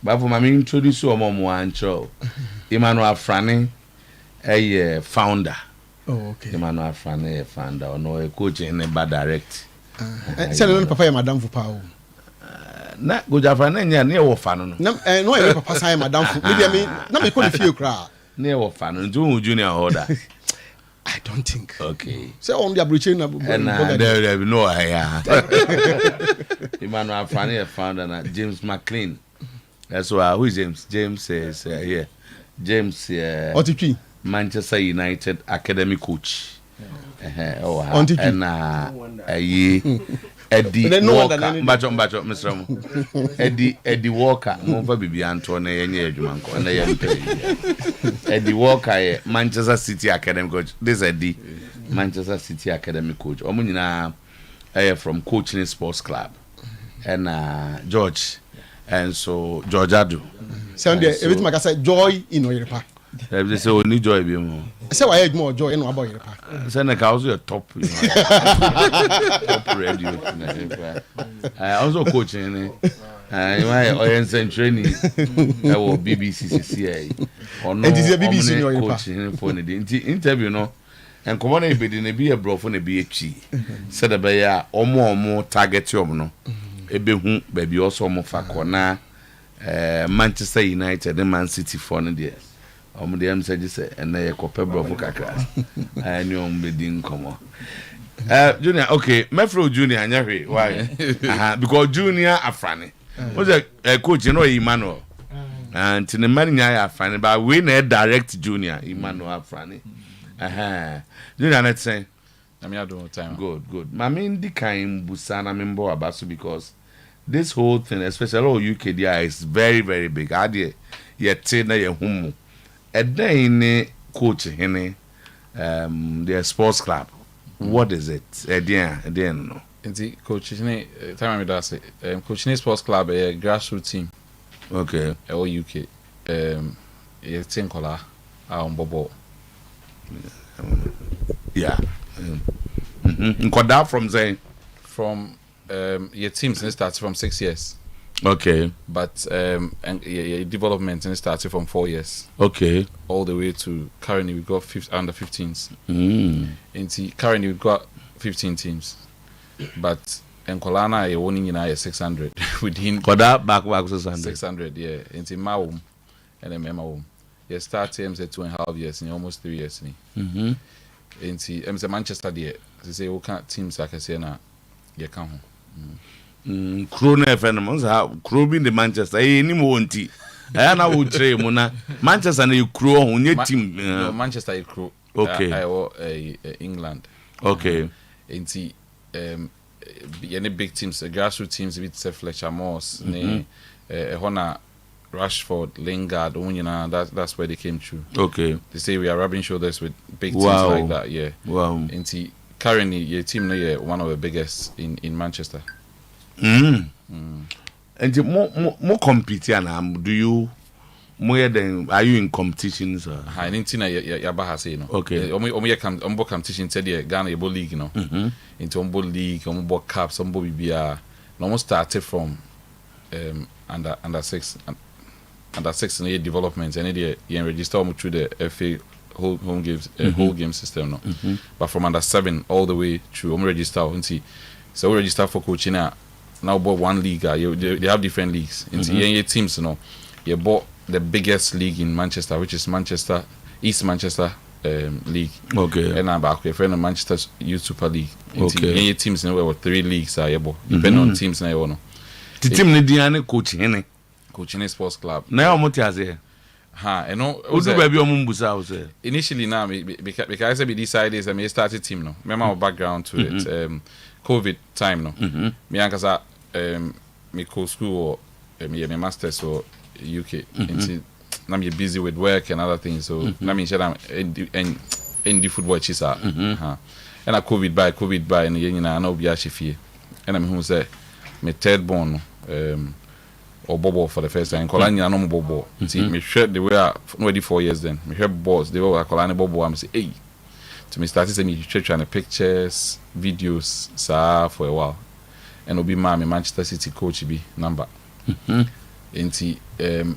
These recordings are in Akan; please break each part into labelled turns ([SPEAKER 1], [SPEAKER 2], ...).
[SPEAKER 1] But for my introduce you mom one show. Emmanuel Frane a founder.
[SPEAKER 2] Oh, okay.
[SPEAKER 1] Emmanuel Frane a founder or no a coach in a bad direct.
[SPEAKER 2] Send papa madam for power.
[SPEAKER 1] Na go Frane near wo fan no.
[SPEAKER 2] No papa sign madam for maybe I mean na me call few cry.
[SPEAKER 1] Near wo fan do junior order.
[SPEAKER 2] I don't think.
[SPEAKER 1] Okay.
[SPEAKER 2] So on the abridging
[SPEAKER 1] and there be no Emmanuel Frane a founder na James McLean. That's why who is James? James says here. James
[SPEAKER 2] Otuo
[SPEAKER 1] Manchester United academy coach.
[SPEAKER 2] On
[SPEAKER 1] and Eddie Walker, Bacho, Mr. Eddie Walker, Mova Bibi Antone, and Eddie Walker, Manchester City academy coach. This is Eddie, Manchester City academy coach. Omunina from Coaching Sports Club, and George, and so George Adu.
[SPEAKER 2] Sunday, everything like I said, joy in Oyerepa.
[SPEAKER 1] They say we need joy be more.
[SPEAKER 2] Say why had more joy in Oyerepa.
[SPEAKER 1] Say na also your top, top radio. I also coaching. My Oyensen training. I was BBC or no.
[SPEAKER 2] It is a BBC in Oyerepa.
[SPEAKER 1] Coaching for the interview no. And come on, be be a bro for the BH. Said about ya or more target you no. Ebe hu baby also more fakona. Manchester United and Man City for the years. The M said, and they copper bravo kakra. I knew me didn't come on. Junior, okay, Mefro Junior, and why? Because Junior Afrani was a coach, you know, Emmanuel. And to the man, I Afrani, but we need direct Junior Emmanuel Afrani. Junior, let's say,
[SPEAKER 3] I'm here doing time.
[SPEAKER 1] Good. My main decline Busana member Abasu because this whole thing, especially UKDI, is very, very big. Idea, yet, your home. And then coach hene their sports club. What is it? Again no.
[SPEAKER 3] Inti coach hene time me that say coach hene sports club a grassroots team.
[SPEAKER 1] Okay.
[SPEAKER 3] All UK. A team kola on bobo.
[SPEAKER 1] Yeah. Nkoda from saying
[SPEAKER 3] from your teams starts from 6 years.
[SPEAKER 1] Okay.
[SPEAKER 3] But and development and started from 4 years.
[SPEAKER 1] Okay.
[SPEAKER 3] All the way to currently we got under 15s. And currently we've got 15 teams. But in Kolana you're winning in 600 within
[SPEAKER 1] Koda back 600.
[SPEAKER 3] 600, yeah. Into Mawum and then Mawum. You start teams at 2.5 years and almost 3 years. Into Manchester there. They say we can't teams like I say now you can't.
[SPEAKER 1] Crow Fenimons have Crow in the Manchester. Any monty. I know tray Mona. Manchester and you crow on your team.
[SPEAKER 3] Manchester you crow.
[SPEAKER 1] Okay.
[SPEAKER 3] England.
[SPEAKER 1] Okay.
[SPEAKER 3] And see any big teams, grassroots teams with Fletcher Moss, Hona Rashford, Lingard, that's where they came through.
[SPEAKER 1] Okay.
[SPEAKER 3] They say we are rubbing shoulders with big teams like that, yeah.
[SPEAKER 1] Wow.
[SPEAKER 3] And see currently your team now one of the biggest in Manchester.
[SPEAKER 1] And more competing do you more than are you in competitions?
[SPEAKER 3] I didn't say no.
[SPEAKER 1] Okay.
[SPEAKER 3] Ombo competition said the Ghana Ebo League, you know. Into Ombo League, Ombo Cups, Ombo BBR. Almost started from under six in the development and you register through the FA home games whole game system no. But from under 7 all the way through register and see. So we register for coaching now bought one league. They have different leagues. In teams, you know, you bought the biggest league in Manchester, which is East Manchester League.
[SPEAKER 1] Okay.
[SPEAKER 3] And I'm back with a friend of Manchester Youth Super League.
[SPEAKER 1] Okay.
[SPEAKER 3] In teams, you know, were 3 leagues. Depending on teams, now you know.
[SPEAKER 1] The team need the coaching.
[SPEAKER 3] Coaching sports club.
[SPEAKER 1] Now I'm here.
[SPEAKER 3] You know. Initially, now because I decided I started team. No, remember my background to it. COVID time no. Me ankasa me go school or me masters or UK. And now me busy with work and other things. So now me share in the football chisa. And I COVID by and you know I know be fie. And I'm who say me third born or bobo for the first time. Kolani no bobo. See me share the way I already 4 years then. Me help boss they were Kolani bobo. I'm say hey. To me started saying me trying pictures, videos, for a while. And Obi Ma me Manchester City coach be number. Nti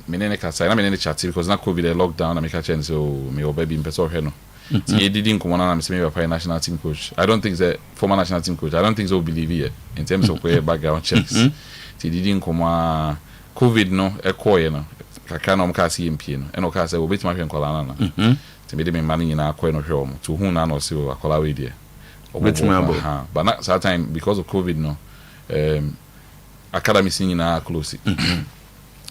[SPEAKER 3] menene kasa na menene chat because na COVID a lockdown na me catch and so me obabi mpeso hwe no. Nti e didn't come on na me say me papa national team coach. I don't think that former national team coach. I don't think so believe it in terms of background checks. Nti didn't come COVID no e koye no. Kakra na omka see MP no. E no ka say obetima hwe nkola na. Nti me de me mani nyina akoye no hwe omo. To hu na no say akola we dey.
[SPEAKER 1] Obetima
[SPEAKER 3] ha. But na that time because of COVID no academy singing na close.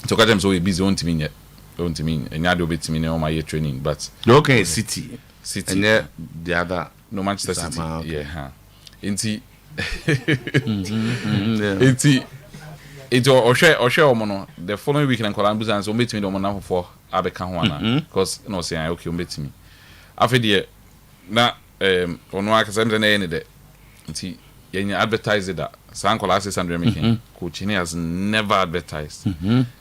[SPEAKER 3] So catch them so busy on team yet. Don't mean and you do bit me on my year training, but
[SPEAKER 1] okay, City
[SPEAKER 3] City
[SPEAKER 1] and yeah, the other
[SPEAKER 3] no Manchester City.
[SPEAKER 1] Okay.
[SPEAKER 3] Yeah, huh. Inti Inti or share omono the following week in Columbus and so meet me on now for Abeka Juana because no say I okay meet me. After the na on work as I'm the end of Inti you advertise that Sankola Sandra making coaching has never advertised.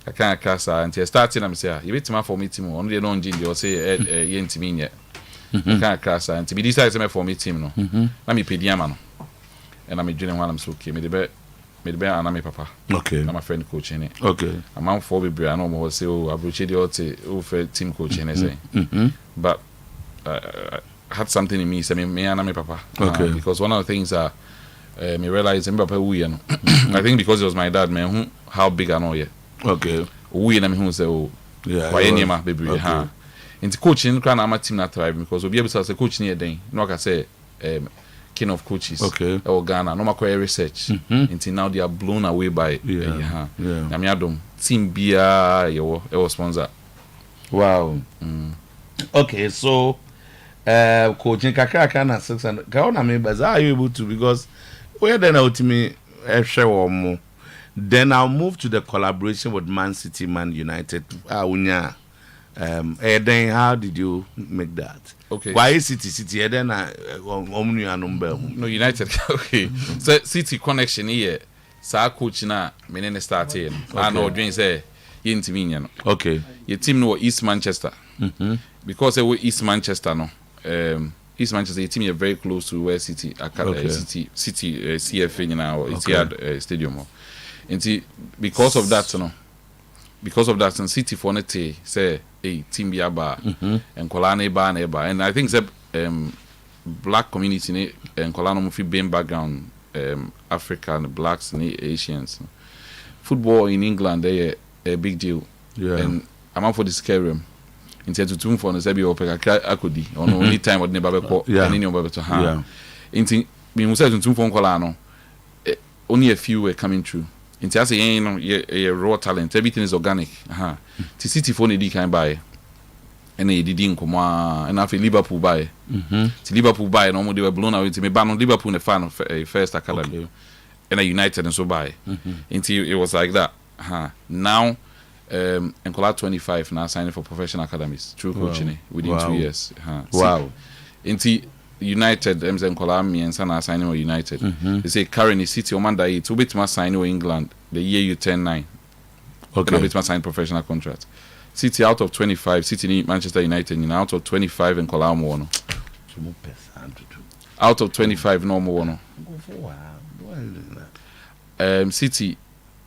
[SPEAKER 3] I can't cast until starting. I'm saying you wait for me team only no engine or say yen to me yet. I can't cast until be decided for me team no. Let me pay the man and I'm doing while I'm so okay. Me the bear and I'm a papa.
[SPEAKER 1] Okay.
[SPEAKER 3] I'm a friend coaching it.
[SPEAKER 1] Okay.
[SPEAKER 3] I'm out for be I know more say oh I appreciate the for team coaching I say. But I had something in me say me and I'm a papa.
[SPEAKER 1] Okay.
[SPEAKER 3] Because one of the things are me realize Mbappe we no. I think because it was my dad man how big I know yet.
[SPEAKER 1] Okay.
[SPEAKER 3] We na me who say oh why any ma baby ha. Into coaching can am team na thrive because we be able to say coaching here then. No can say king of coaches.
[SPEAKER 1] Okay.
[SPEAKER 3] Or Ghana no matter research. Until now they are blown away by
[SPEAKER 1] Yeah.
[SPEAKER 3] Na me adom team bia e was sponsor.
[SPEAKER 1] Wow. Okay, so coaching kakaka na 600. Ka ona me baza are you able to because where then ultimately more. Then I'll move to the collaboration with Man City, Man United. Then how did you make that?
[SPEAKER 3] Okay.
[SPEAKER 1] Why City? Then
[SPEAKER 3] No United. Okay. So City connection here. Sa coach na menene start here. I know dream say you team no.
[SPEAKER 1] Okay.
[SPEAKER 3] Your team no East Manchester. Because they were East Manchester no. East Manchester your team is very close to where City City CFA now it's here stadium. And because of that and City for net say hey team be aba and Kolana eba and I think say black community and Kolana mo fi being background African blacks and Asians. Football in England they a big deal.
[SPEAKER 1] Yeah.
[SPEAKER 3] And I'm out for the scare room. Instead to tune for no say be opeka akodi on only time what never be call any number to hand. Inti me mo say to tune for Kolana no only a few were coming through. Inti I say you know raw talent everything is organic. The City for need can buy and they didn't come and after Liverpool buy. To Liverpool buy and almost they were blown away to me ban on Liverpool the fan of first academy and a United and so buy. Until it was like that. Now and Kola 25 now signing for professional academies through coaching within 2 years.
[SPEAKER 1] Wow.
[SPEAKER 3] Until United and Kola me and Sana signing with United. They say currently City Omanda it will be to sign with England the year you turn 9. Okay. Bit sign professional contract. City out of 25, City Manchester United, out of 25 and Kola Mono. Out of 25 no more. City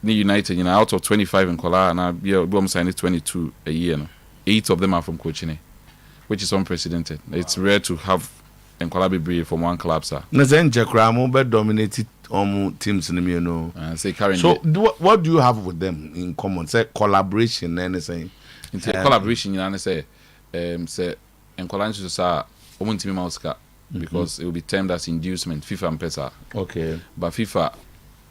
[SPEAKER 3] United, out of 25 in Kola and we signing 22 a year. No. 8 of them are from Coaching, which is unprecedented. It's rare to have and Kola be brave from one club, sir.
[SPEAKER 1] Nazenje Kramo be dominated teams in the know.
[SPEAKER 3] Say currently.
[SPEAKER 1] So what do you have with them in common? Say collaboration anything.
[SPEAKER 3] Into collaboration, say and Kola to say omuntimi mauska because it will be termed as inducement FIFA and PESA.
[SPEAKER 1] Okay.
[SPEAKER 3] But FIFA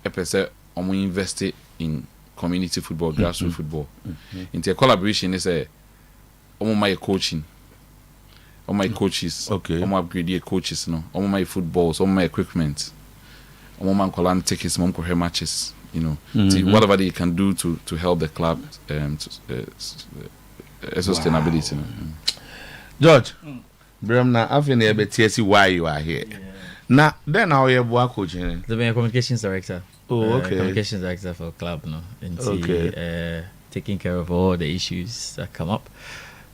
[SPEAKER 3] PESA invest in community football, grassroots football. Into a collaboration is a my coaching. All my coaches, all my upgrade coaches, all my footballs, all my equipment, all my Kolan tickets, all my matches, see whatever they can do to help the club sustainability.
[SPEAKER 1] George, Bremna, I've been able to see why you are here. Now, then how you are coaching?
[SPEAKER 4] The communications director.
[SPEAKER 1] Oh, okay.
[SPEAKER 4] Communications director for club, no, and taking care of all the issues that come up.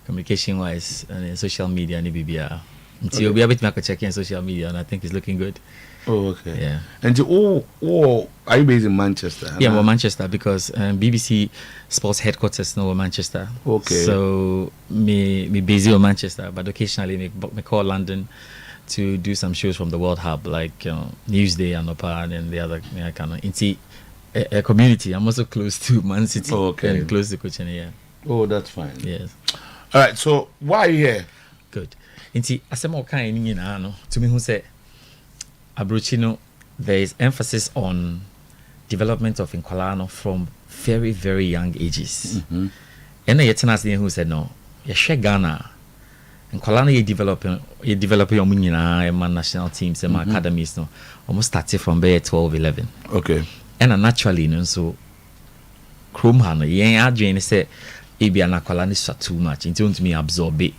[SPEAKER 4] Communication wise and social media and BBR. So you'll be able to check in social media, and I think it's looking good.
[SPEAKER 1] Oh, okay.
[SPEAKER 4] Yeah.
[SPEAKER 1] And are you based in Manchester?
[SPEAKER 4] Yeah, well, Manchester, because BBC Sports headquarters now Manchester.
[SPEAKER 1] Okay.
[SPEAKER 4] So me busy in Manchester, but occasionally me call London to do some shows from the World Hub, like Newsday and Opa and the other kind of. It's a community. I'm also close to Man City.
[SPEAKER 1] Okay.
[SPEAKER 4] And close to Kuchene, yeah.
[SPEAKER 1] Oh, that's fine.
[SPEAKER 4] Yes.
[SPEAKER 1] All right. So why are you here?
[SPEAKER 4] Good. Inti asemo kan ni nyina no to me who say Abrochino, there is emphasis on development of Nkwalano from very, very young ages. And then yetenas who said no, you share Ghana. Nkwalano you develop your national teams and academies no almost started from there 12, 11.
[SPEAKER 1] Okay.
[SPEAKER 4] And naturally no so Chrome Hano, yen adwene say ebi na Nkwalano is too much into me absorb it.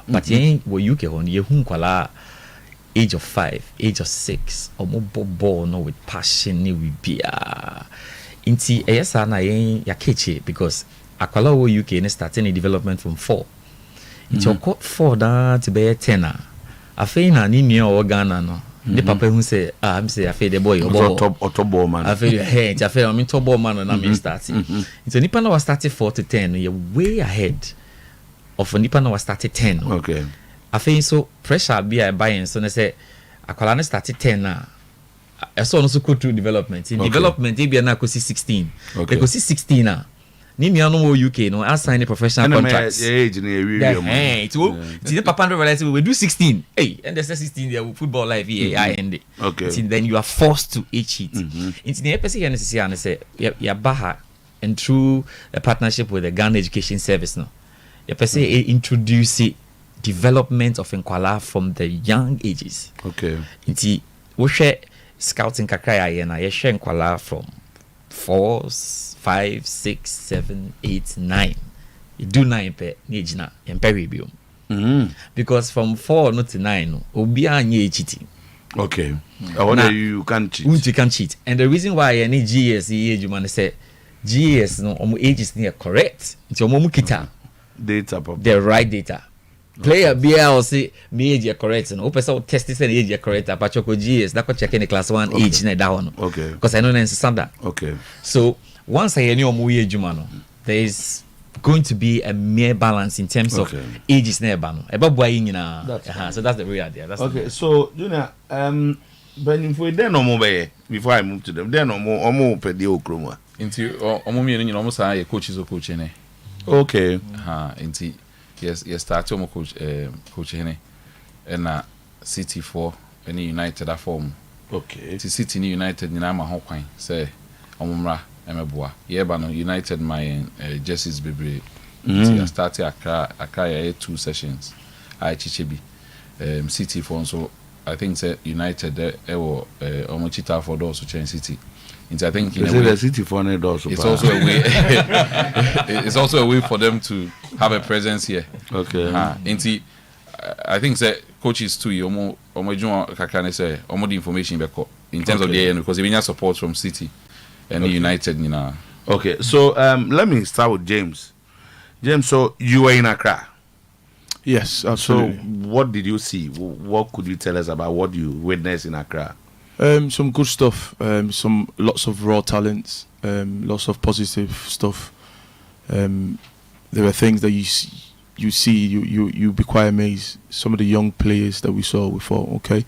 [SPEAKER 4] But yen wo UK hon ye hu Nkwala age of 5, age of 6, or more ball no with passion ni we be inti eyesa na yen ya keche because Akwala wo UK ne starting a development from 4. It's your court 4 da to be 10 afei na ni nua o Ghana no the papa who say I'm say afei the boy
[SPEAKER 1] top ball man
[SPEAKER 4] afei hey afei I mean top ball man na me starting so nipa na was started 4 to 10 you're way ahead of nipa na was started 10.
[SPEAKER 1] Okay.
[SPEAKER 4] Afei so pressure be I buy so na say Akwala na started 10 na so no so go through development in development e be na go see 16 they go see 16 na ni nua no UK no I sign a professional contract
[SPEAKER 1] age na
[SPEAKER 4] hey it's papa no realize we do 16 hey and there's 16 there football life I end it.
[SPEAKER 1] Okay.
[SPEAKER 4] Then you are forced to age it it's the person here say ya baha and through a partnership with the Ghana Education Service no ya person introduce development of Nkwala from the young ages.
[SPEAKER 1] Okay.
[SPEAKER 4] Inti we share scouting kakra ya na ye share Nkwala from 4, 5, 6, 7, 8, 9. You do 9 per nijina emperi biom. Because from 4 not to 9 no obi anye cheating.
[SPEAKER 1] Okay. I wonder you can't cheat.
[SPEAKER 4] You can cheat. And the reason why any GS age man say GS no omo ages near correct. It's omo kita
[SPEAKER 1] data
[SPEAKER 4] the right data. Player BL or say me age correct no person test this and age correct but choko GS that ko check in the class 1 age na that one.
[SPEAKER 1] Okay.
[SPEAKER 4] Because I know na standard.
[SPEAKER 1] Okay.
[SPEAKER 4] So once I any omo age man there is going to be a mere balance in terms of ages na eba no. Eba boy nyina. So that's the real idea. That's
[SPEAKER 1] okay. So Junior but if we then no more before I move to them then no more pe dey okroma.
[SPEAKER 3] Into omo me nyina omo say coaches o coach ne.
[SPEAKER 1] Okay.
[SPEAKER 3] Into yes start omo coach hene and City4 any United that form.
[SPEAKER 1] Okay.
[SPEAKER 3] To City ni United nyina ma ho kwan say omo mra emeboa ye ba no United my jerseys bebre. I started Accra 2 sessions I chichebi City4 so I think say United ewo omo chita for those to change City. I think in a way, it's also a way. It's also a way for them to have a presence here.
[SPEAKER 1] Okay.
[SPEAKER 3] I think say coaches too. Omo kakane say omo the information beko in terms of the end because even support from City and United, you know.
[SPEAKER 1] Okay, so let me start with James. James, so you were in Accra.
[SPEAKER 2] Yes, absolutely.
[SPEAKER 1] So what did you see? What could you tell us about what you witnessed in Accra?
[SPEAKER 2] Some good stuff, lots of raw talents, lots of positive stuff. There were things that you be quite amazed. Some of the young players that we saw, we thought, okay,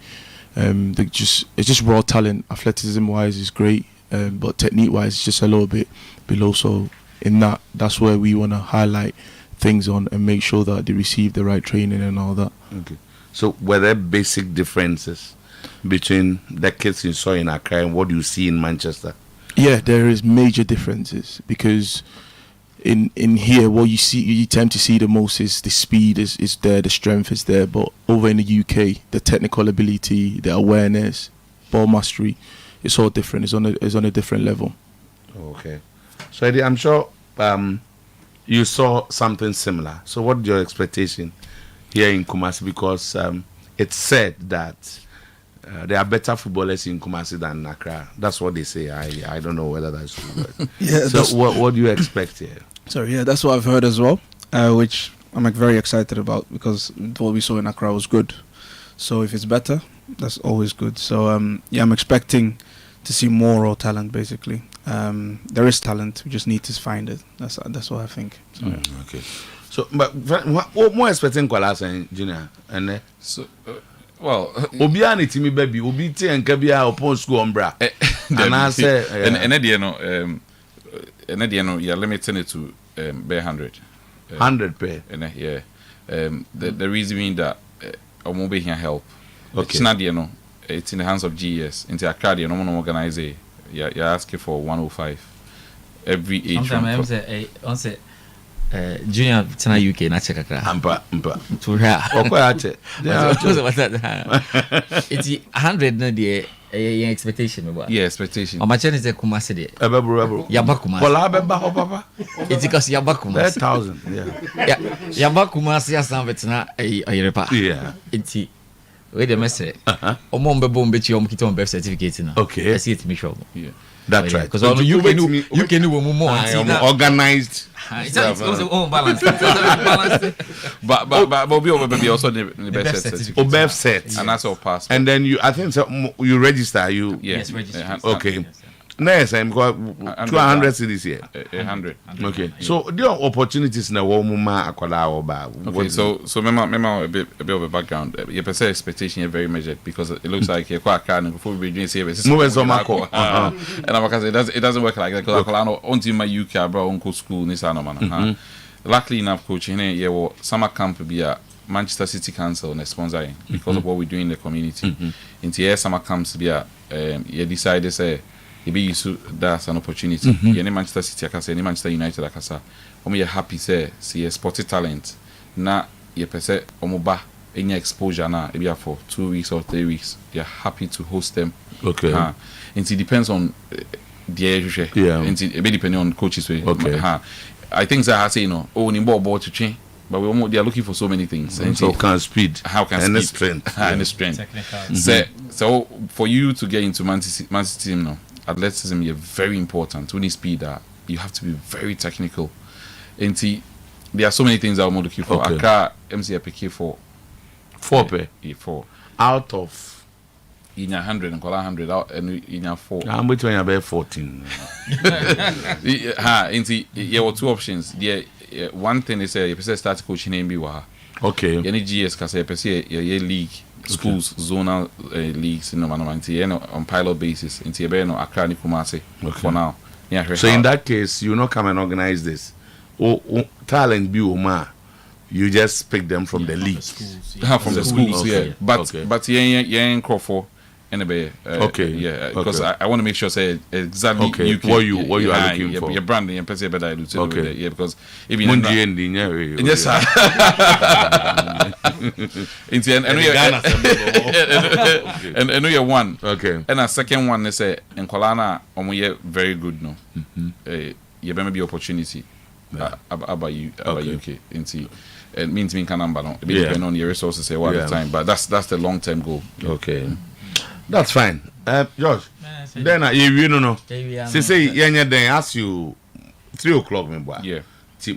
[SPEAKER 2] it's just raw talent. Athleticism wise is great, but technique wise it's just a little bit below. So in that's where we want to highlight things on and make sure that they receive the right training and all that.
[SPEAKER 1] Okay. So were there basic differences between the kids you saw in Accra and what you see in Manchester?
[SPEAKER 2] Yeah, there is major differences because in here what you tend to see the most is the speed is there, the strength is there, but over in the UK the technical ability, the awareness, ball mastery, it's all different. It's on a different level.
[SPEAKER 1] Okay. So Eddie, I'm sure you saw something similar. So what's your expectation here in Kumasi? Because it's said that there are better footballers in Kumasi than Accra. That's what they say. I don't know whether that's true. But
[SPEAKER 5] Yeah.
[SPEAKER 1] so what do you expect here?
[SPEAKER 5] Sorry, yeah, that's what I've heard as well, which I'm very excited about because what we saw in Accra was good. So if it's better, that's always good. So I'm expecting to see more raw talent. Basically, there is talent. We just need to find it. That's what I think. So,
[SPEAKER 1] Okay. So, but what more expecting Kwalasa Junior and
[SPEAKER 3] So, well,
[SPEAKER 1] Obiani Timmy baby, Obiti and Kabia upon school umbra. And I say,
[SPEAKER 3] and you're limiting it to 100.
[SPEAKER 1] 100 pay.
[SPEAKER 3] And yeah, the reason being that I'm moving here help.
[SPEAKER 1] Okay.
[SPEAKER 3] It's not it's in the hands of GES. Into Accra, no one organize it. You're asking for 105 every age.
[SPEAKER 4] Sometimes I say, Junior tena UK na check kakra.
[SPEAKER 1] Ampa.
[SPEAKER 4] To her.
[SPEAKER 1] Okwaate.
[SPEAKER 4] It's 100 na the expectation me.
[SPEAKER 3] Yeah, expectation.
[SPEAKER 4] O ma chene say Kumasi de.
[SPEAKER 1] Ebebro.
[SPEAKER 4] Yaba Kumasi.
[SPEAKER 1] Kola beba ho papa.
[SPEAKER 4] It's because Yaba Kumasi.
[SPEAKER 1] 1,000. Yeah.
[SPEAKER 4] Yaba Kumasi asan betena Oyerepa.
[SPEAKER 1] Yeah.
[SPEAKER 4] It's wait the message. Omo mbebo mbechi omo kiti on birth certificate na.
[SPEAKER 1] Okay.
[SPEAKER 4] I see it me sure.
[SPEAKER 3] Yeah.
[SPEAKER 1] That's right.
[SPEAKER 4] Because you can do more.
[SPEAKER 1] Organized.
[SPEAKER 4] It's also all balanced.
[SPEAKER 3] But we also the best set.
[SPEAKER 1] Obef set.
[SPEAKER 3] And that's our passport.
[SPEAKER 1] And then I think so, you register you.
[SPEAKER 4] Yes, register.
[SPEAKER 1] Okay. Next, I'm got 200 cities here.
[SPEAKER 3] 100.
[SPEAKER 1] Okay. So there are opportunities na wo muma akwala oba.
[SPEAKER 3] Okay, so remember a bit of a background. Your percent expectation is very measured because it looks like you're quite kind before we doing service.
[SPEAKER 1] And
[SPEAKER 3] I'm because it doesn't work like that because I know until my UK bro uncle school ni sana man. Luckily enough, coaching here summer camp be a Manchester City Council and sponsoring because of what we do in the community. Into here summer camps be a you decide say that's an opportunity. Any Manchester City akasa, any Manchester United akasa. You're happy say see a sporty talent. Na you pese omoba any exposure na maybe for 2 weeks or 3 weeks. You're happy to host them.
[SPEAKER 1] Okay.
[SPEAKER 3] And it depends on the age.
[SPEAKER 1] Yeah.
[SPEAKER 3] And it depending on coaches way.
[SPEAKER 1] Okay.
[SPEAKER 3] I think that I say ni ball to change. But they are looking for so many things.
[SPEAKER 1] And so can speed.
[SPEAKER 3] How can
[SPEAKER 1] and
[SPEAKER 3] speed?
[SPEAKER 1] Strength.
[SPEAKER 3] And the strength. So for you to get into Man City team now, athleticism is very important. When you speed you have to be very technical. And there are so many things I'm looking for.
[SPEAKER 1] Okay.
[SPEAKER 3] Accra MC PK for
[SPEAKER 1] 4 pay.
[SPEAKER 3] 4
[SPEAKER 1] Out of
[SPEAKER 3] in 100 and call 100 out and in 4.
[SPEAKER 1] I'm between about 14.
[SPEAKER 3] There were 2 options. One thing is you start coaching MB.
[SPEAKER 1] Okay.
[SPEAKER 3] Any GS can say your league. Schools, zonal leagues, on pilot basis. Into Accra ni Kumasi for now. Yeah.
[SPEAKER 1] So in that case, you not come and organize this. Talent be Oma. You just pick them from the league.
[SPEAKER 3] From the schools,
[SPEAKER 1] okay.
[SPEAKER 3] yeah. But yeah, in Crawford. Anyway,
[SPEAKER 1] okay.
[SPEAKER 3] Yeah, because I want to make sure say exactly
[SPEAKER 1] what you are looking for.
[SPEAKER 3] Your branding and person better do
[SPEAKER 1] okay.
[SPEAKER 3] Yeah, because if you
[SPEAKER 1] yes, sir.
[SPEAKER 3] And you're one.
[SPEAKER 1] Okay.
[SPEAKER 3] And a second one is say in Kolana very good no. You better be opportunity about UK into it means me can number no. It depends on your resources at the time, but that's the long term goal.
[SPEAKER 1] Okay. That's fine. George, then you know. Say then ask you 3 o'clock, me boy.
[SPEAKER 3] Yeah.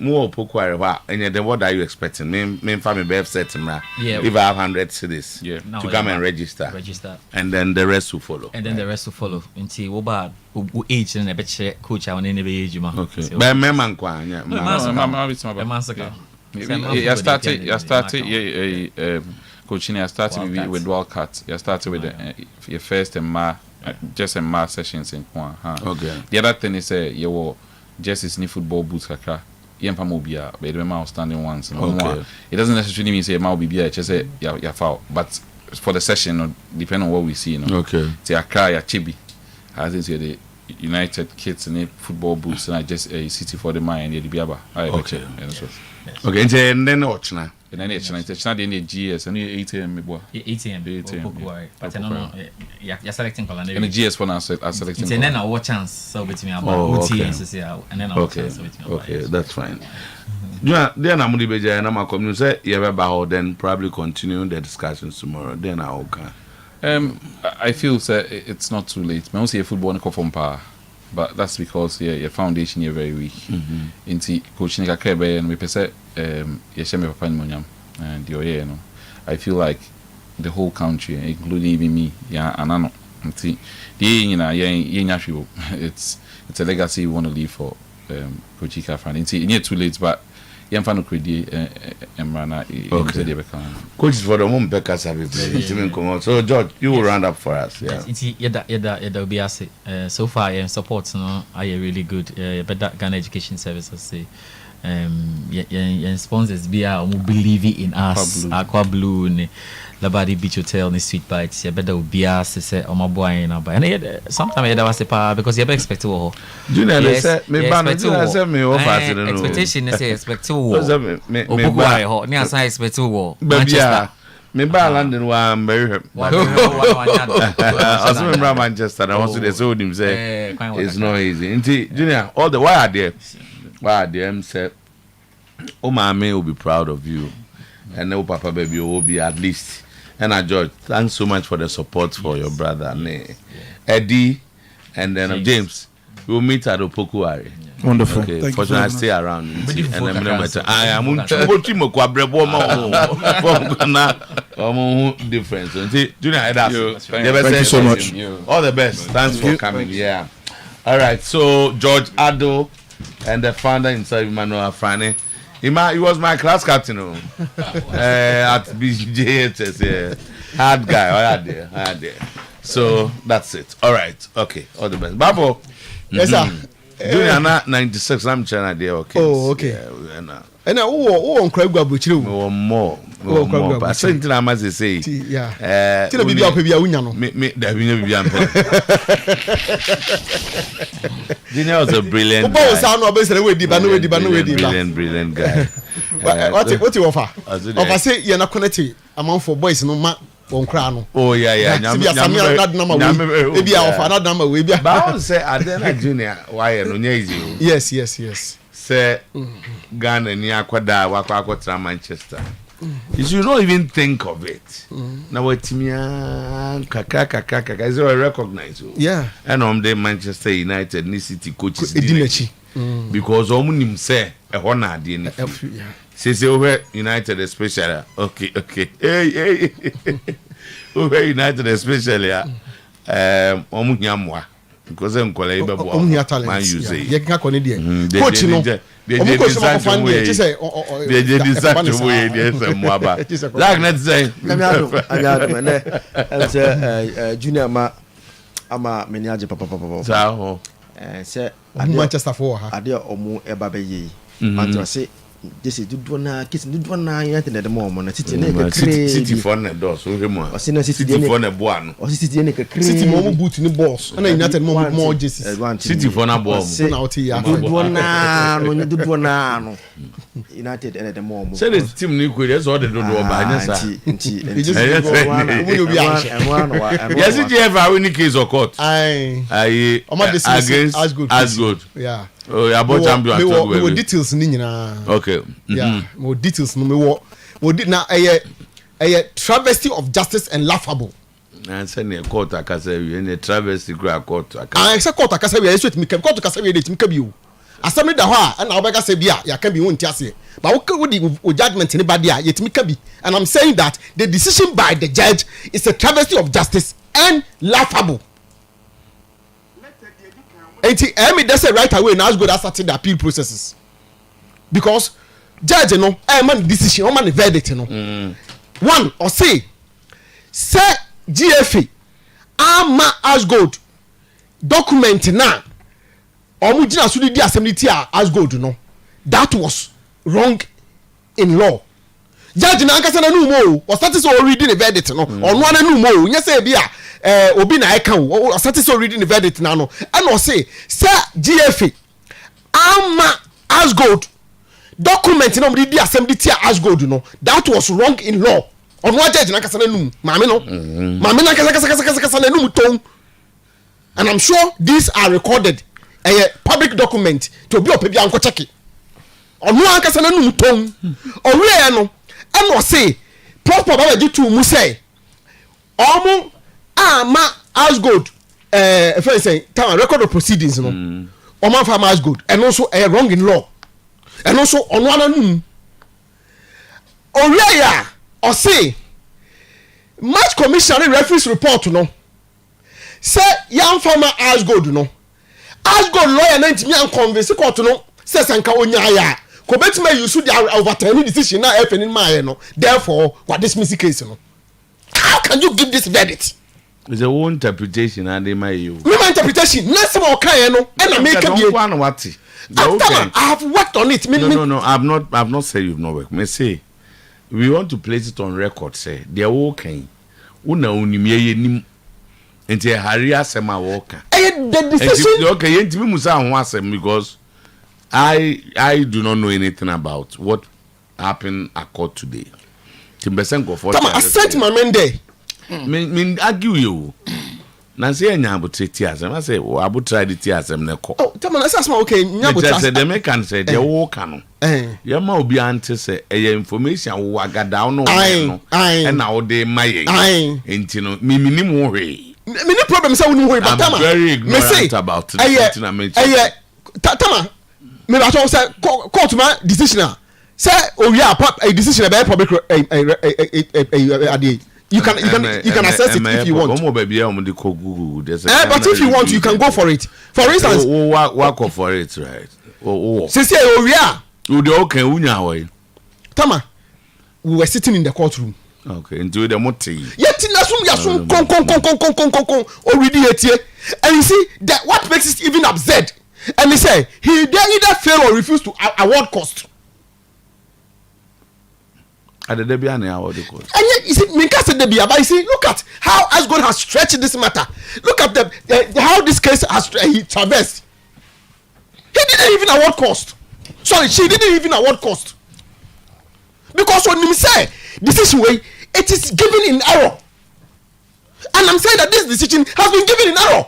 [SPEAKER 1] More pokuare and then what are you expecting? Me family be set
[SPEAKER 4] yeah.
[SPEAKER 1] If I have 100 cities
[SPEAKER 3] to
[SPEAKER 1] come and register. And then the rest will follow.
[SPEAKER 4] Until we bad age and a bit coach our name age ma.
[SPEAKER 1] Okay. But me man kwa nya.
[SPEAKER 3] I started coaching. I started with Wildcat. I started with your first and just a math sessions in Kwan.
[SPEAKER 1] Okay.
[SPEAKER 3] The other thing is you were just is new football boots kaka. Mobia, but the outstanding ones. Okay. It doesn't necessarily mean say Mobia, just say ya foul. But for the session, depending on what we see,
[SPEAKER 1] Okay.
[SPEAKER 3] Say Accra, ya Chibi, as in say the United kids and football boots, and I just a city for the mind and the Biaba.
[SPEAKER 1] Okay. Okay. And then Ochna.
[SPEAKER 3] And then it's not in the GS and the ATM.
[SPEAKER 4] ATM. But no, you're selecting color.
[SPEAKER 3] And the GS one are selecting.
[SPEAKER 4] And then our chance. So between about and then our chance.
[SPEAKER 1] Okay, that's fine. Yeah, then I'm going to be and I'm coming to say you ever about then probably continue the discussions tomorrow. Then I'll come.
[SPEAKER 3] I feel it's not too late. I don't see a football in from power. But that's because your foundation is very weak. Into coaching and we say you share me papa and I feel like the whole country, including even me. Yeah, and I know. It's a legacy you want to leave for Coach Ikafran. It's not too late, but I'm fan of Credi and
[SPEAKER 1] Coach is for the moment Becca So George, you will round up for us. Yeah.
[SPEAKER 4] So far, support are really good. But that Ghana Education Services say. Sponsors believe in us. Aqua Blue, Labadi Beach Hotel, the Sweet Bites. You better be asked say, "Oh my boy," and sometimes was a because you expect to.
[SPEAKER 1] Junior, they said me
[SPEAKER 4] expectation. They say expect to. Expect to.
[SPEAKER 1] Manchester. Me ba London I'm very happy. I remember Manchester. I want to the so him say it's not easy. Junior, all the why are there? Why them said, "Oh, my man will be proud of you, and oh, Papa baby will be at least." And George, thanks so much for the support for your brother, Eddie, and then James. We will meet at Opokuari.
[SPEAKER 2] Wonderful.
[SPEAKER 1] Okay, fortunately, I stay around. And then I am different. Junior,
[SPEAKER 2] thank you so much.
[SPEAKER 1] All the best. Thanks for coming. Yeah. All right. So George Ado. And the founder himself, Emmanuel Afrani. He was my class captain at BJHS. Hard guy. Hard there. So that's it. All right. Okay. All the best. Babo.
[SPEAKER 6] Yes, sir.
[SPEAKER 1] Junior 96. I'm China there. Okay.
[SPEAKER 6] Oh, okay.
[SPEAKER 1] Yeah,
[SPEAKER 6] and on Craig Abuchiru.
[SPEAKER 1] More. I said to them as they say.
[SPEAKER 6] Yeah. Tell me, be up with your winner.
[SPEAKER 1] Me, Junior was a brilliant guy. Brilliant guy.
[SPEAKER 6] What you offer? Offer say you're not connected among for boys no ma on crown.
[SPEAKER 1] Oh yeah.
[SPEAKER 6] Maybe I offer another number.
[SPEAKER 1] But I would say Adena Junior, why no easy.
[SPEAKER 6] Yes.
[SPEAKER 1] Say Ghana near Kwada Wakwa Manchester. You should not even think of it. Now what kaka is recognize you.
[SPEAKER 6] Yeah.
[SPEAKER 1] And on the Manchester United ni city coaches because omunim say e ho na ade ni. Say over United especially. Okay. Hey. Over United especially omunyamwa because em kola ibe bo. Man you say.
[SPEAKER 6] You can call it coach no.
[SPEAKER 1] They decide to wait. Like let's say,
[SPEAKER 7] Junior ama meniaje papa. Say
[SPEAKER 6] Manchester for her.
[SPEAKER 7] Ade omo eba be yi. Manchester say this is do na kiss do na yet na the mom na city na crazy.
[SPEAKER 1] City for na door so him.
[SPEAKER 7] O say na city
[SPEAKER 1] for na boa no.
[SPEAKER 7] O city na crazy.
[SPEAKER 6] City mom boot ni boss. Na United more Jesus.
[SPEAKER 1] City for na boa.
[SPEAKER 6] Na oti ya.
[SPEAKER 7] Do na no. United and the mom.
[SPEAKER 1] Say the team ni kwere so the do ba nya sa. Yes, it ever win case or court. Aye. Against as good.
[SPEAKER 6] Yeah.
[SPEAKER 1] Oh, you about champion.
[SPEAKER 6] We were details ni nyina.
[SPEAKER 1] Okay.
[SPEAKER 6] Yeah. We details no me we did na a travesty of justice and laughable.
[SPEAKER 1] And send a court akasa we any travesty court akasa.
[SPEAKER 6] I say court akasa we so me court akasa we dey timi bi o. Asemi da ho a na obeka say bia ya kan bi won ti ase. But we the judgment ni ba dia yetimi ka bi. And I'm saying that the decision by the judge is a travesty of justice and laughable. That's it right away. Now it's good. I started the appeal processes because judge, you know, man decision, man verdict, you know. One or say GFA, ama as good document now. Omujina sudi di assembly tia as good, you know. That was wrong in law. Judge na ankasa na nu mo o start so reading the verdict, no. Onu na nu mo, nya say bia obi na eka o start so reading the verdict na no. And o say GFA ama as good document na mo di assembly tia as good, no. That was wrong in law. Onu judge na ankasa na nu maame no. Maame na ankasa na nu ton. And I'm sure these are recorded public document to be opebi anko check it. Onu ankasa na nu ton. Owe no and was say proper baba ji tu mu say omo ama as good if I say time record of proceedings no omo farm as good and also wrong in law and also onu ananu owe ya or say match commission referees report no say young farmer as gold no as gold lawyer na ntimi an convince court no say sanka onya ya ko betima you should overturn decision na FN in my no therefore what dismiss case no. How can you give this verdict?
[SPEAKER 1] It's a own interpretation and they my you.
[SPEAKER 6] My interpretation na say o kan no and I make am
[SPEAKER 1] what
[SPEAKER 6] I have worked on it.
[SPEAKER 1] No, I've not said you've not worked. Me say we want to place it on record say they are okay. Una unimye nim enti hari asem a woka.
[SPEAKER 6] The decision
[SPEAKER 1] okay, enti me musa ho asem because I do not know anything about what happened at court today. Timbesen go for.
[SPEAKER 6] I sent my men there.
[SPEAKER 1] Me argue you. Na say enya aboteti asem. I say abotra the ti asem ne ko.
[SPEAKER 6] Oh, tell me that's my okay. Nya abotra.
[SPEAKER 1] Say the can say the woka no. Ya ma obi ante say information wo agada no no. And now they my enti no me nim wo hwe.
[SPEAKER 6] Me no problem say wo nim hwe but tama.
[SPEAKER 1] I'm very ignorant about it.
[SPEAKER 6] Tama. Me ba to say court ma decision say a decision about public you can assess it if you want. But if you want, you can go for it. For instance,
[SPEAKER 1] work for it, right?
[SPEAKER 6] Say
[SPEAKER 1] okay,
[SPEAKER 6] Tama, we were sitting in the courtroom.
[SPEAKER 1] Okay, into the moti.
[SPEAKER 6] Yet yasum already here. And you see that what makes it even absurd. And he say he either fail or refuse to award cost.
[SPEAKER 1] At the Debian award cost.
[SPEAKER 6] And yet, you see, but you see, look at how Asgod has stretched this matter. Look at how this case has traversed. He didn't even award cost. Sorry, she didn't even award cost. Because when you say decision way, it is given in error. And I'm saying that this decision has been given in error.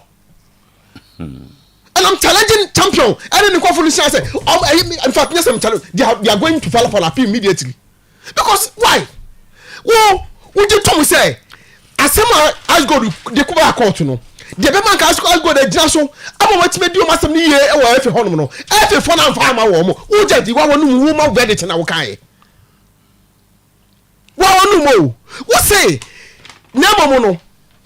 [SPEAKER 6] And I'm challenging champion. And then the conference say, in fact, yes, I'm telling you, they are going to file for appeal immediately. Because why? Well, what did Tom say? As some as go the Kuba court, no. The man can go the Jasso. I'm what made you must have near every honor. Every phone and farmer woman. Who did the one woman verdict in our kind? Well, what say? Never mono.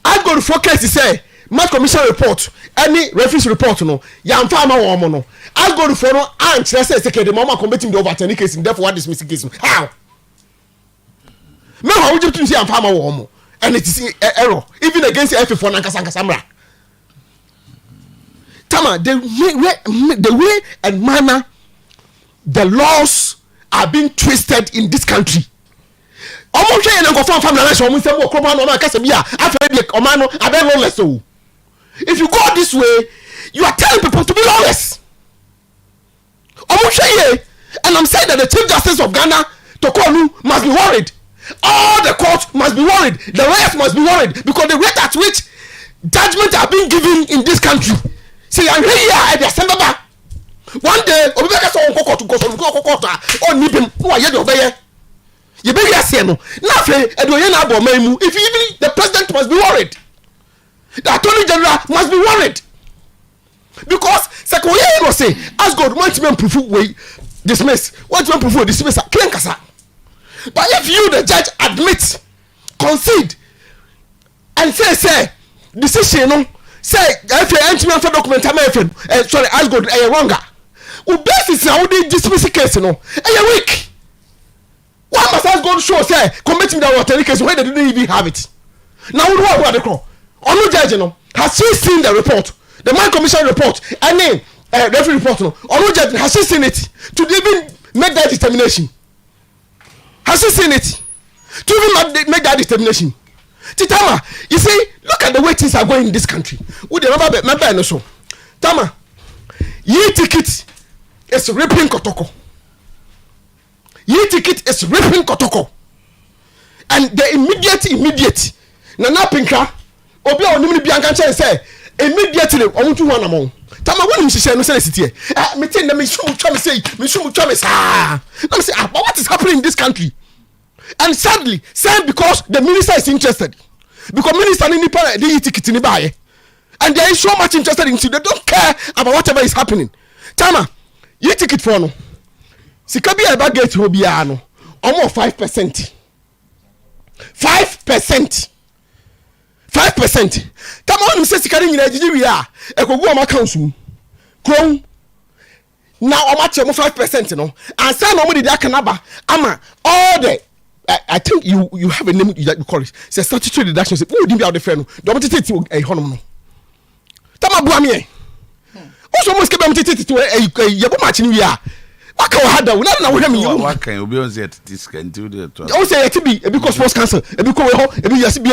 [SPEAKER 6] I go to focus to say. Match commission report, any reference report, no. Yam farmer woman, no. I go to follow and let's say the mama committing the overturning case, and therefore dismiss the case. How? No, how would you see a farmer woman? And it is error, even against the F4 Nankasanga Samra. Tama, the way and manner the laws are being twisted in this country. Almost go from family, almost say, "Oh, come on, I can't be a lawless." So, if you go this way, you are telling people to be lawless. Almost and I'm saying that the Chief Justice of Ghana, Tokonu, must be worried. All the courts must be worried. The lawyers must be worried because the rate at which judgments are being given in this country. See, I'm here at the Assembly. One day, you better say no. Nothing. If even the president must be worried, the attorney general must be worried because Sekoye will say, "As God wants me to prove way dismiss, wants me to prove dismiss." But if you, the judge, admit, concede, and say decision, no, say if you enter me for document, sorry, as God, wronger. Who basis how they dismiss the case, no, weak. Why must I go to show say committing the water case where they didn't even have it? Now what are the call? On no judge, no, has she seen the report, the man commission report, and then referee report, no, on no judge has she seen it to even make that determination? Has she seen it to even make that determination? Tama, you see, look at the way things are going in this country. Would you remember no so? Tama, ye ticket is ripping kotoko. Ye ticket is ripping kotoko. And the immediate Nana Pinka, Obi Onimini Bianca say, immediately, I want to one among. Tama, when you say no sense here, me tell them, me say, but what is happening in this country? And sadly, because the minister is interested. Because minister need the ticket in the buy. And they are so much interested in it, they don't care about whatever is happening. Tama, ye ticket for no. Sikabi eba gate will be ano. Almost 5%. 5%. 5%. Come on, say sika ni nyina gigi wi a ekogu o ma council mu. Kron. Now o ma che mo 5% no. And say no mo dey aka na ba ama all the I think you have a name that you call it. Say statutory deduction say who dey be out the friend no. Do mo tete e honom no. Tama bua me. Also mo skebe mo tete ye bo match ni wi a. Waka wa hada wo na wo hwe me you.
[SPEAKER 1] Waka obi on say this can do the to.
[SPEAKER 6] O say it be because sports council e be ko we ho e be yasi be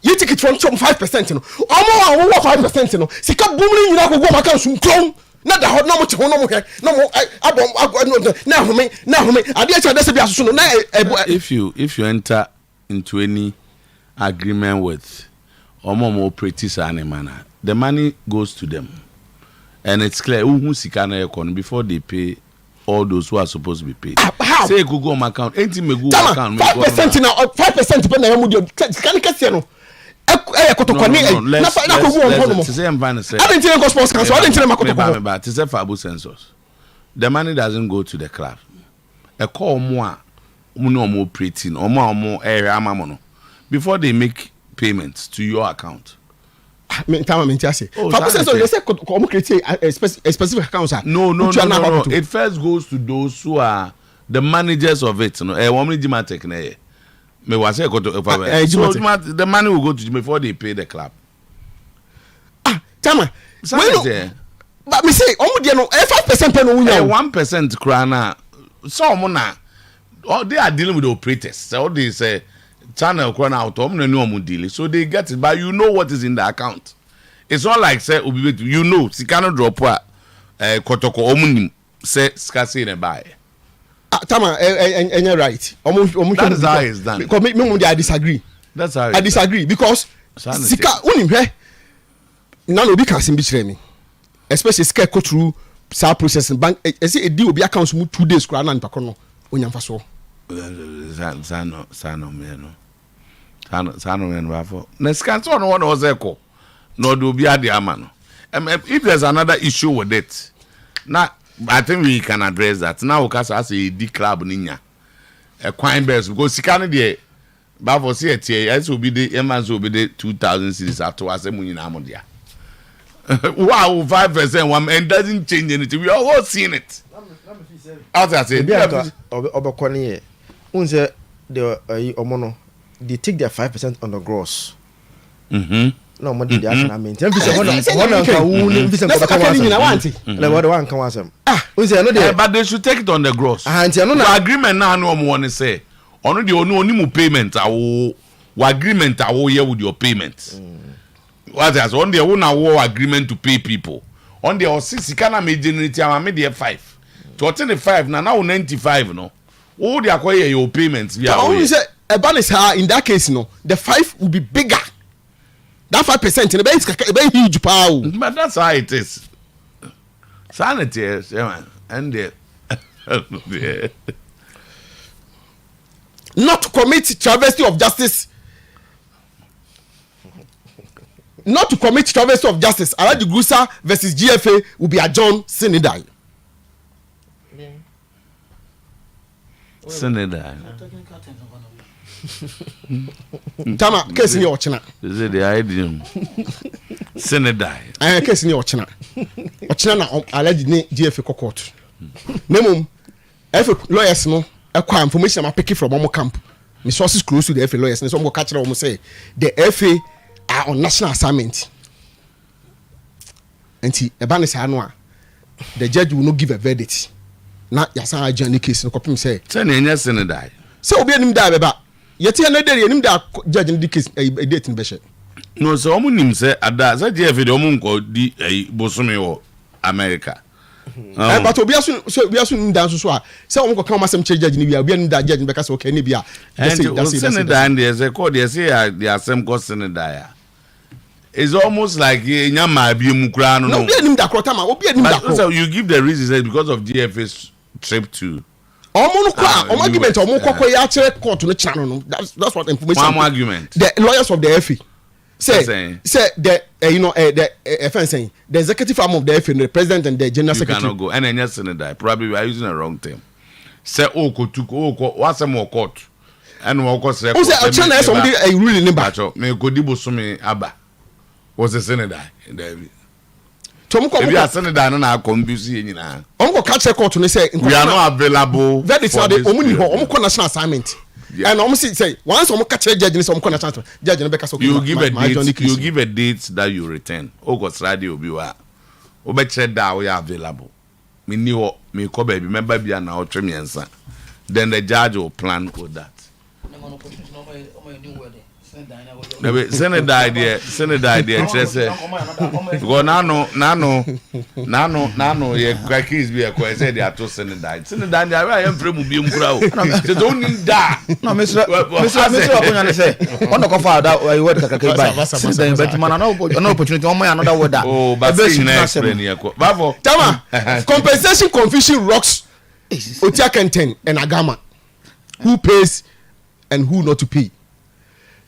[SPEAKER 6] you take it from 5% no. Omo 5% no. Sika bumri nyina ko go maka sunkron. Na da ho na mo che ho no mo hwe. Na mo abom na home ade acha da se bi asoso no na
[SPEAKER 1] if you enter into any agreement with omo operatives animal, the money goes to them. And it's clear who sika na ekon before they pay all those who are supposed to be paid. Say Google my account, enti me Google account.
[SPEAKER 6] 5% now, 5% pe na yamu dio. Kan kase no. Kotokwane na ko go on no.
[SPEAKER 1] Say am ban say.
[SPEAKER 6] I didn't go sports council. I didn't makotokwane.
[SPEAKER 1] But say for abu census. The money doesn't go to the club. E call mo a mo no mo operating, omo area amamo no. Before they make payments to your account.
[SPEAKER 6] Time me say. For census they say omo create a specific account.
[SPEAKER 1] No. It first goes to those who are the managers of it. No, woman Jimatek na ye. Me was say go to the money will go to before they pay the club.
[SPEAKER 6] Tama. But me say omo dey no 5% pe no wunya.
[SPEAKER 1] 1% krana. Some na they are dealing with the operators. So they say channel krana out omo no omo deal. So they get it, but you know what is in the account. It's not like say you know sikano drop kotoko omo nim say skase na buy.
[SPEAKER 6] Tama you're right.
[SPEAKER 1] That is how it's done.
[SPEAKER 6] Because me I disagree.
[SPEAKER 1] That's how
[SPEAKER 6] I disagree because sika unim hwe na no bi kan sim bi kire me. Especially sika go through sa processing bank say e di obi account mu 2 days kura na npa ko no onyamfa so.
[SPEAKER 1] Sano me no bafo. Na sika so no one was eko. No do obi ade ama no. If there's another issue with it. Now I think we can address that. Now because as a D club ninya. A quine best because sikani dey but for see it as will be the emas will be the 2000 cities after as mu nyina mo dia. Wow, 5% one and doesn't change anything. We are all seeing it. As I say,
[SPEAKER 7] obekwane unze the omono they take their 5% on the gross. No more the action I mean. One can win this and one can was
[SPEAKER 1] but they should take it on the gross. The agreement now no one to say. Only the only payment agreement here with your payments. What has on the own agreement to pay people. On the 6 can make generate I made 5. To 25 now 95 no. All the acquire your payments.
[SPEAKER 6] Always a balance in that case no. The 5 will be bigger. That 5% in a very huge power.
[SPEAKER 1] But that's how it is. Sanity, and
[SPEAKER 6] not to commit travesty of justice. Not to commit travesty of justice. Alaji Gusa versus GFA will be adjourned Senegal. Tama case ni ochina.
[SPEAKER 1] Is it the idiom? Senegal.
[SPEAKER 6] Case ni ochina. Ochina na alaji ni GFA court. Nemum FA lawyers no akwa information am pick from omo camp. Me sources close to the FA lawyers. So mo catch them say the FA are on national assignment. Enti eba ne say no a the judge will not give a verdict. Na yasan adjourn the case no kopim say.
[SPEAKER 1] Say na enya Senegal.
[SPEAKER 6] Say obi anim da beba. Yeti na dey anim da judge the case date in beshe.
[SPEAKER 1] No so omo nim say ada say GFA de omo nko di bosome wo America.
[SPEAKER 6] But obi asu nim da so a say omo ko kan masem che judge ni bia obi anim da judge be ka say okay ni bia.
[SPEAKER 1] That's it. And there's a code they say the assem ko Senegal. It's almost like nyama bi mu kra no.
[SPEAKER 6] No obi anim da krota ma obi anim da.
[SPEAKER 1] So you give the reason because of GFA's trip to
[SPEAKER 6] argument ya chere court no channel no that's what information.
[SPEAKER 1] One argument.
[SPEAKER 6] The lawyers of the FA say the the offense saying the executive arm of the FA, the president and the general secretary
[SPEAKER 1] cannot go and then Senegal probably we are using the wrong term. Say kotuko what's more court. and walk record.
[SPEAKER 6] Who say China somebody a ruling in back?
[SPEAKER 1] Me go dibo sumi aba. Was a senator in there.
[SPEAKER 6] If
[SPEAKER 1] you are senator, no, I come busy in na.
[SPEAKER 6] Uncle catch record to say
[SPEAKER 1] we are not available.
[SPEAKER 6] That is how they omuni national assignment. Yeah. And almost say once some catch judge in some national judge in Becca.
[SPEAKER 1] You give a date. You give a date that you return. August radio be wa. Obeche da we are available. Me knew me ko baby member be na otwe me answer. Then the judge will plan with that. Send the idea, just say go nano, ye crackers be a question they are to send the idea. Send the idea, I am from Mubium Crow. They don't need that.
[SPEAKER 8] No, Mr. Okonya say, on the cover that I work at a but man, no opportunity on my another word.
[SPEAKER 1] Oh, but Bravo,
[SPEAKER 6] Tama, compensation confusion rocks Otuo-Acheampong and Agama. Who pays and who not to pay?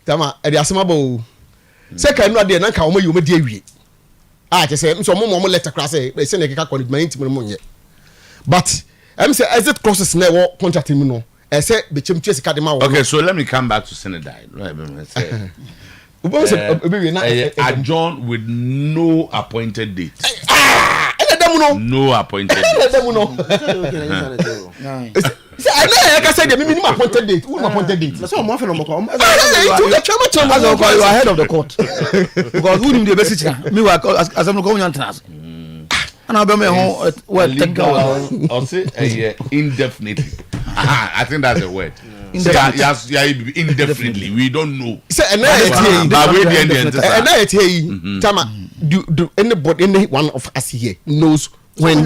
[SPEAKER 6] Tama, e dey asemabo. Say kan no dey na ka omo yoma dey awie. Ah, je say so mo letter class say na keka college man ntimi mo nye. But em say exit process na wo contract mi no. E say be chem tue sika de ma wo.
[SPEAKER 1] Okay, so let me come back to Senegal. Right, say. Adjourn with no appointed date. No appointed date.
[SPEAKER 6] I said the minimum appointed date. Who appointed date?
[SPEAKER 8] That's what I'm offering. You are ahead of the court. Because who did the best? Me work as I'm going on trans. And I'll be my home. Well,
[SPEAKER 1] I'll say indefinitely. I think that's a word. Indefinitely. We don't know.
[SPEAKER 6] Say Tama, do anybody, any one of us here knows when?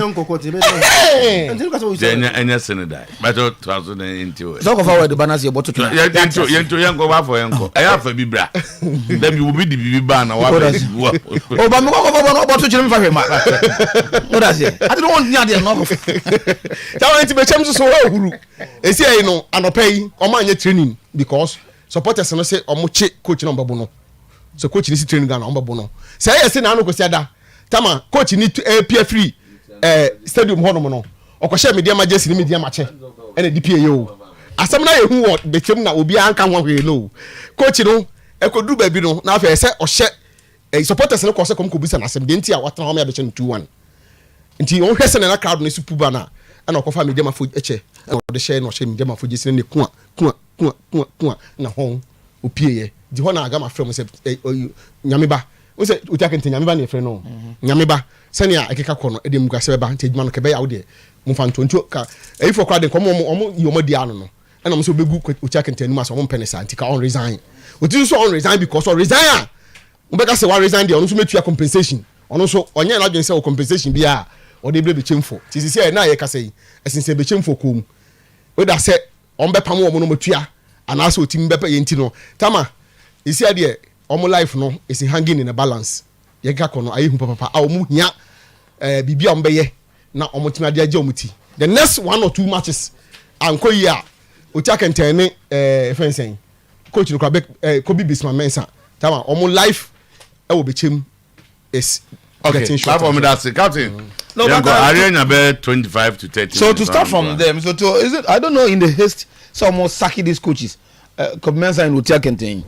[SPEAKER 1] Any senator, but 2002.
[SPEAKER 8] Talk about the banners you're about to try.
[SPEAKER 1] I have a bibra. Then you will be the bibra now.
[SPEAKER 8] Oh, but I'm about to change my mind. What does it? I don't want Nadia knock.
[SPEAKER 6] Tell me to be changed so well. Is here, you know, and pay or man training because supporters and say or much coach number bono. So coach is training gun number bono. Say yes, and I know Kosiada. Tama, coach need to appear free. Stadium honomono or share media majesty media match and a DPAO. As some now who want the team that will be anchored one way low. Coach, you know, I could do baby no now if I say or share a supporters and of course come kubisa na some dentia what now me abetchen 2-1. Until you person and a crowd in super banner and offer media ma food eche and the share no share media ma food just in the kwa na home upie the one I got my friend say nyamiba we say Otuo-Acheampong nyamiba ne friend no nyamiba senia ekeka kono edem guase ba ntejuma no kebe ya wo de mfanto ntu ka for crowd kom omo yomo di ano no e na mo so begu Otuo-Acheampong nim aso mo penisa antika on resign otu so on resign because on resign a mo beka say one resign there ono so metua compensation ono so onye na dwen say compensation bia o de be chemfo ti sisi na ye ka say esinse be chemfo kom we da say on be pam omo no metua ana so otim be pa yenti no tama isi ade omo life no is hanging in a balance ye ga kono ayi hu papa a omo hia bibia ombeye na omotima de agye omuti the next 1 or 2 matches anko yi a Otuo-Acheampong ne fencing coach no kwabe Kobe Bisma Mensa tama omo life e wo bechem is
[SPEAKER 1] okay for me that's it captain no but arena be 25 to 30
[SPEAKER 8] so to start from them so to is it I don't know in the haste some sack these coaches Kobe Mensa and Otuo-Acheampong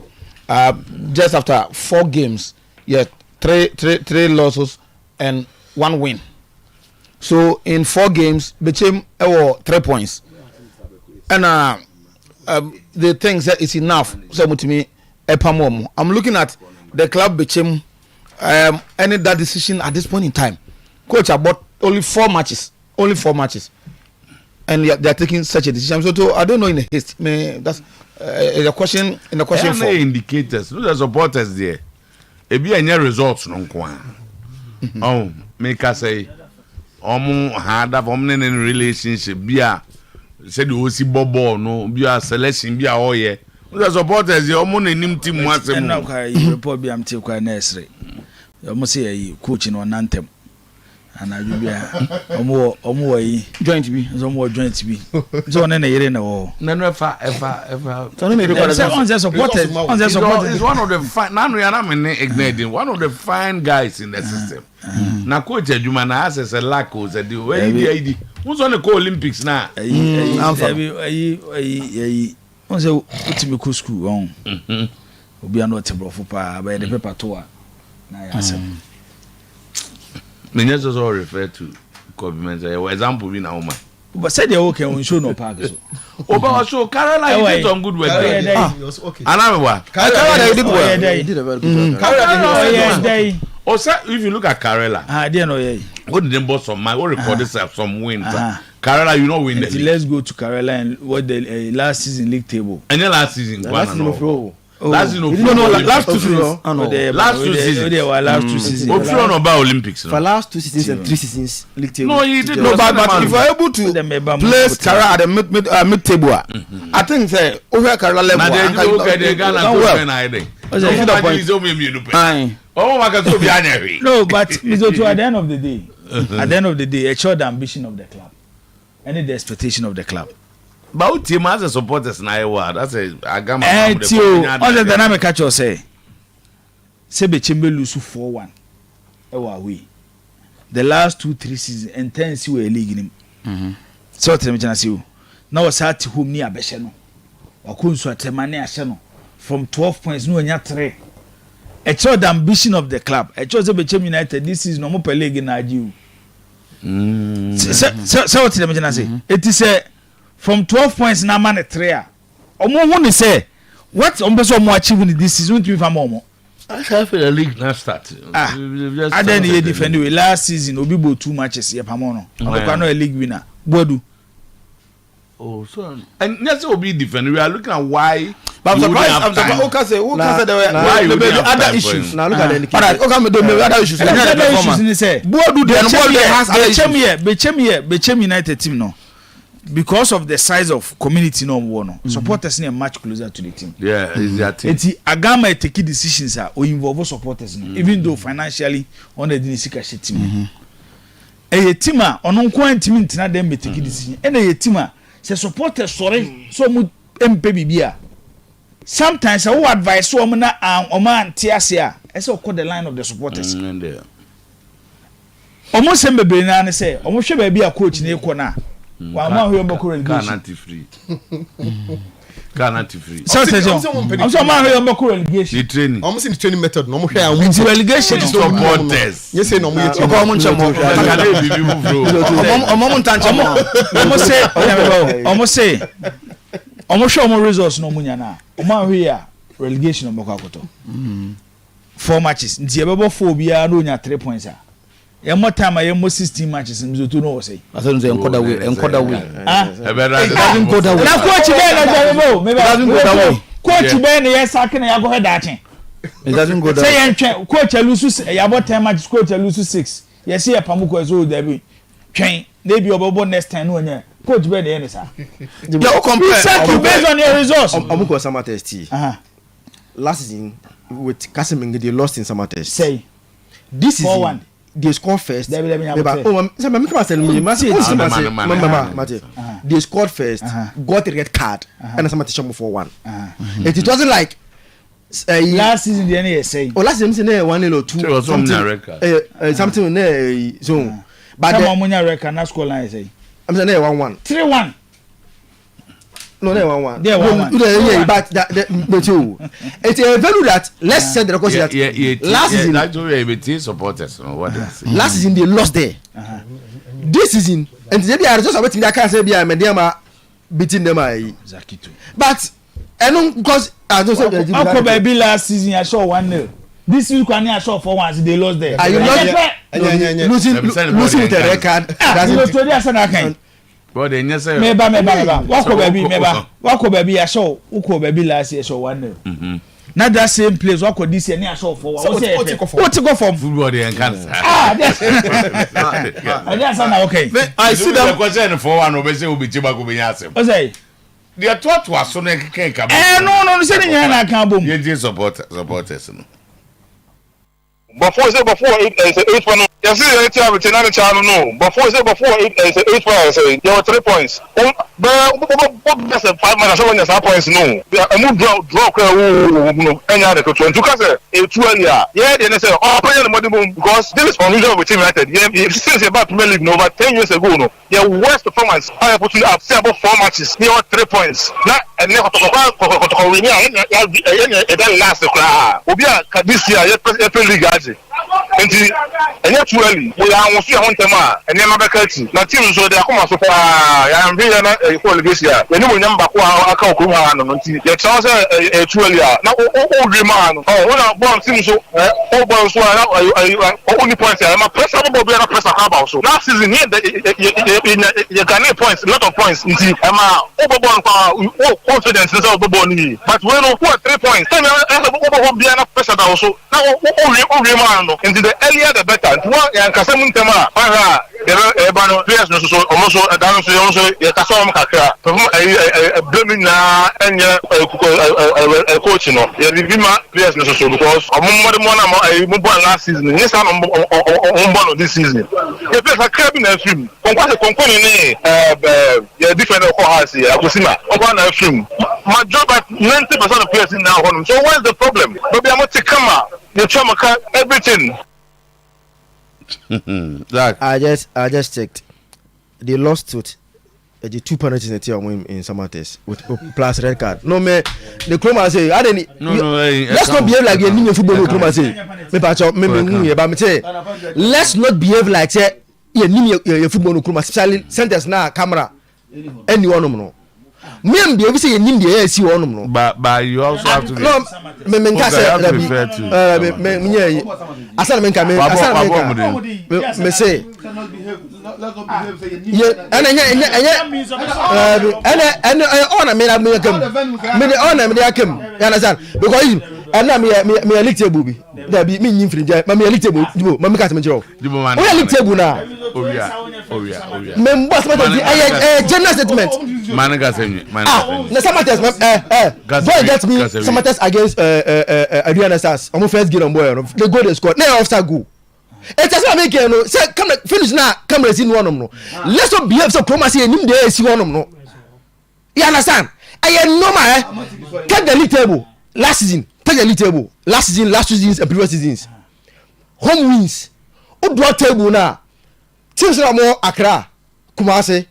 [SPEAKER 8] just after 4 games yeah 3 losses and 1 win. So in 4 games, became 3 points. And the thing that is enough. So to me, I'm looking at the club became any that decision at this point in time. Coach about only 4 matches. Only 4 matches. And they are taking such a decision. So I don't know in the haste. That's a question in the question for
[SPEAKER 1] indicators. Those are supporters there. It be any results no kwa. Oh, make us say omo had a permanent relationship bia said you see bobo no bia selection bia oye. Those are supporters omo na nim team asem.
[SPEAKER 9] Na kwa report bi am te kwa nursery. Omo say coach no nantem. Ana bibia omo yi
[SPEAKER 8] joint bi
[SPEAKER 9] omo joint bi so na yere na wo
[SPEAKER 1] na no efa
[SPEAKER 9] so na record on the supporters
[SPEAKER 1] is one of the fine na no ya na me igniting one of the fine guys in the system na coach adwuma na access a lack o say the way the who's on the Olympics na
[SPEAKER 9] on say ultimate co school on obi an ote brofo pa ba the paper to a na ya asem
[SPEAKER 1] me just also refer to government example we na woman
[SPEAKER 9] but said they okay on show no park so
[SPEAKER 1] oba show Carola you did some good work there
[SPEAKER 6] okay
[SPEAKER 1] Anamewa
[SPEAKER 7] Carola did well.
[SPEAKER 9] He
[SPEAKER 7] did a very good job.
[SPEAKER 9] Carola
[SPEAKER 1] also if you look at Carola
[SPEAKER 9] there no yeah
[SPEAKER 1] what did them boss some my what record this some wins Carola you know win the
[SPEAKER 9] let's go to Carola and what the last season league table
[SPEAKER 1] and then last season
[SPEAKER 7] Last season
[SPEAKER 1] last two seasons
[SPEAKER 9] last two seasons
[SPEAKER 1] Ofro no ba Olympics
[SPEAKER 7] for last 2 seasons and 3 seasons league table.
[SPEAKER 1] no he did
[SPEAKER 8] No, but if you're able to place Kara at the mid table, I think say over Kara level.
[SPEAKER 1] na they do okay they Ghana go win I think oh my God so be anya
[SPEAKER 9] no but Mizoto at the end of the day ensure the ambition of the club and the expectation of the club.
[SPEAKER 1] but team as a supporters na ewa that's a agama
[SPEAKER 9] all the dynamic catch you say Bechembe lose 4-1 away the last 2-3 seasons intense we league him so tell me chance you now was at home near abehye no wakunso atemane ahye no from 12 points no anya 3 ensure the ambition of the club ensure Bechembe United this is no more per league na ajiu so what tell me chance it is from 12 points na man 3 a omo hu ni say what omo so omo achieve in this season to fam omo
[SPEAKER 1] I have the league now start
[SPEAKER 9] I then he defend we last season obi bo 2 matches ye pam no omo no a league winner bodu
[SPEAKER 1] oh so and let's be defend we are looking at why
[SPEAKER 8] But I'm surprised. Okay, say there were other issues.
[SPEAKER 7] Now look at the indicator.
[SPEAKER 8] Alright, okay, there were other issues.
[SPEAKER 9] other issues ni say
[SPEAKER 8] Bodu there has other issues.
[SPEAKER 9] Bechem United team no because of the size of community no one supporters are much closer to the team.
[SPEAKER 1] Yeah, is that team.
[SPEAKER 9] Eti agama take decisions are or involve supporters no even though financially on the Dinisika team. A team on one team ntina dem take decision. And a team say supporters sorry so mu MP bibia. Sometimes I will advise so na man tiasia. I say call the line of the supporters. Almost sembe be na say almost hwe ba bia coach na ekọ na. Wa ma hwe mboko relegation.
[SPEAKER 1] Can't free.
[SPEAKER 9] So I'm so man hwe mboko relegation.
[SPEAKER 1] The training.
[SPEAKER 6] Almost in the training method no mo hwe
[SPEAKER 9] The relegation is
[SPEAKER 1] supporters.
[SPEAKER 6] Yes say no mo yeti.
[SPEAKER 8] Omo nchamo. Omo ntanchamo.
[SPEAKER 9] Almost show more results no munya na. Omo hwe ya relegation mboko akoto. 4 matches. Nti ebebo 4 bia no nya 3 points a. Ya more time ya more 16 matches Mzoto no say.
[SPEAKER 8] I said encoder way.
[SPEAKER 1] Doesn't
[SPEAKER 8] go that way.
[SPEAKER 9] Na coach be na Jeremo, me
[SPEAKER 8] doesn't go that way.
[SPEAKER 9] Coach be na yes sack na ya go head achen.
[SPEAKER 8] It doesn't go that
[SPEAKER 9] Say
[SPEAKER 8] way.
[SPEAKER 9] yen coach lose ya about 10 matches coach lose 6. Yes see ya pamuko so there be. Twen na bi obobo next time no nya. Coach be na yen sa.
[SPEAKER 8] You compare
[SPEAKER 9] based on your results.
[SPEAKER 7] Amuko Summer Test. Last season with Kasim they lost in Summer Test.
[SPEAKER 9] Say
[SPEAKER 7] this season
[SPEAKER 9] 4-1.
[SPEAKER 7] They scored first.
[SPEAKER 9] They
[SPEAKER 7] scored first, got a red card, and some attention 4-1. It wasn't like
[SPEAKER 9] last season the NA say.
[SPEAKER 7] Oh, last season 1 or 2 something in zone. But
[SPEAKER 9] the Momunya record na score line say.
[SPEAKER 7] I'm saying 1-1.
[SPEAKER 9] 3-1.
[SPEAKER 7] No, they 1-1.
[SPEAKER 9] They 1-1.
[SPEAKER 7] But it's a value that let's say the record that last season
[SPEAKER 1] that's supporters what
[SPEAKER 7] last season they lost there. This season and they are just about that can't say be a beating them
[SPEAKER 9] Zakito.
[SPEAKER 7] But I know because I don't say
[SPEAKER 9] Uncle baby last season I saw 1-0. This week I saw 4-1 they lost there.
[SPEAKER 7] Are you not losing with a record?
[SPEAKER 9] That's
[SPEAKER 1] but they never say
[SPEAKER 9] meba wako baby I saw uko baby last year saw 1-0. Not that same place wako this year I saw 4-1. What to go from
[SPEAKER 1] football they can't.
[SPEAKER 9] That's okay.
[SPEAKER 1] I see them question 4-1 obese obi chiba ko benya asem.
[SPEAKER 9] O say
[SPEAKER 1] they are taught to aso na ken ka.
[SPEAKER 9] No say nya na kan bom.
[SPEAKER 1] Ye supporters no.
[SPEAKER 10] Before 8-1. Yes, it's a channel no. Before 8-1, there were 3 points. what best 5 minutes when there's points no. Draw no. Enya the control. To cause a 2 earlier. Yeah, they say oh play the money because this is unusual with Team United. Yeah, since about Premier League over 10 years ago no. Their worst performance I put in up say about 4 matches. They won 3 points. Now and never to win that last cry. Obia this year April League aje. And yet too early. We are almost here on tema and never back na team so they come so far. I am very na this year. When you number kwa aka okuma no nti. The chance too early. Na o dream man. Oh, when I born team so all balls so only points here. My pressure no be na pressure about so. Last season here you can points, a lot of points. Nti ama overborn kwa confidence in so ball ni. But when no 3 points. Then over be na pressure also. Now o dream man. Into the earlier the better. One and Kasamun Tema, Ebano, players no so almost down to also Kasam Kaka, blaming and coaching. Vima players no so because I moved last season. Yes, I'm on this season. If there's a crab in a film, what a component, different cohorts here, Akusima, on a film. My job at 90% of players in now. So what's the problem? Maybe I'm not to come out. You try everything.
[SPEAKER 7] I just checked. They lost to the 2 penalties in the team in Samates with plus red card. No man, the Chroma say I didn't. Let's not behave like a football. Chroma say, let's not behave like say a football. Chroma especially centers now camera. Anyone no. Me am be say nim dey see one no.
[SPEAKER 1] But you also have to be.
[SPEAKER 7] No, me can say me asana me can me say on me come you understand because and me elite table bi there be me nyim free me elite table jibo me ka se me jiro o elite table na Oya me boss me general statement
[SPEAKER 1] man ga se
[SPEAKER 7] na Samates go get me Samates against Adriana Stars on first game on boy the goal they scored na offside goal. It has make no say come finish now camera in one no. Let's not behave so Chroma say nim dey see one no. You understand? I normal take the league table last season. Take the league table last season, last 2 seasons and previous seasons. Home wins. O draw table now. Teams are more Accra, Kumasi,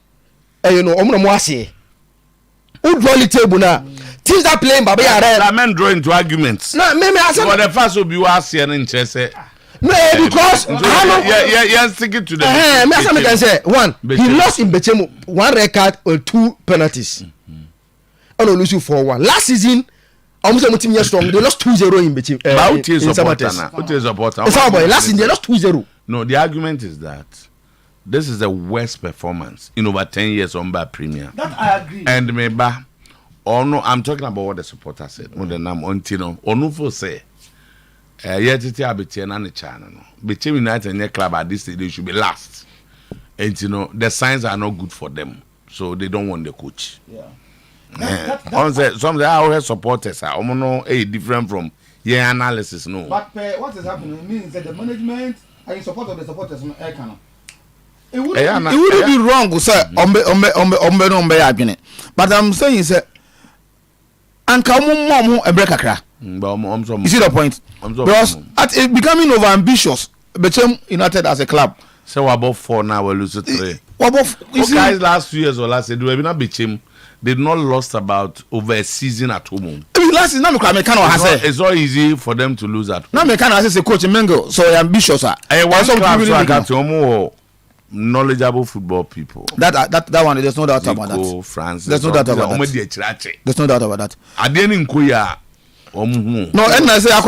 [SPEAKER 7] you know, omo mo ase. O draw league table now. Teams are playing Baba Yara.
[SPEAKER 1] I men draw into arguments.
[SPEAKER 7] No, me
[SPEAKER 1] for the first will be was here in Chelsea.
[SPEAKER 7] No, because
[SPEAKER 1] sticking to the
[SPEAKER 7] me can say one, he lost in Bechemu 1 red card or 2 penalties. And lose you 4-1. Last season, almost a team strong. They lost 2-0 in Bechemu. Last season they lost 2-0.
[SPEAKER 1] No, the argument is that this is the worst performance in over 10 years on Bar Premier.
[SPEAKER 9] That I agree.
[SPEAKER 1] And maybe, or no, I'm talking about what the supporter said. When the name on Tino, or no for say. Yet it will be 10 and the channel. Between United and their club at this stage, they should be last. And you know, the signs are not good for them. So they don't want the coach. Yeah. Some of our supporters are different from your analysis. No.
[SPEAKER 8] But what is happening means that the management are in support of the supporters on air canal. It wouldn't be wrong, sir. But I'm saying, sir, Anka a break a you see the point? Because at it becoming over ambitious, Bechem United as a club.
[SPEAKER 1] So we're about 4 now, we're losing 3. Guys, last 2 years or last year, they have not Bechem. They've not lost about over a season at home.
[SPEAKER 8] Last season,
[SPEAKER 1] it's not easy for them to lose at home.
[SPEAKER 8] Now, Mekano has a coach in Mengo, so ambitious.
[SPEAKER 1] I got more knowledgeable football people.
[SPEAKER 8] That one, there's no doubt about that.
[SPEAKER 1] France,
[SPEAKER 8] there's no doubt about that. There's no doubt about that.
[SPEAKER 1] I didn't Koya.
[SPEAKER 7] No, and I say I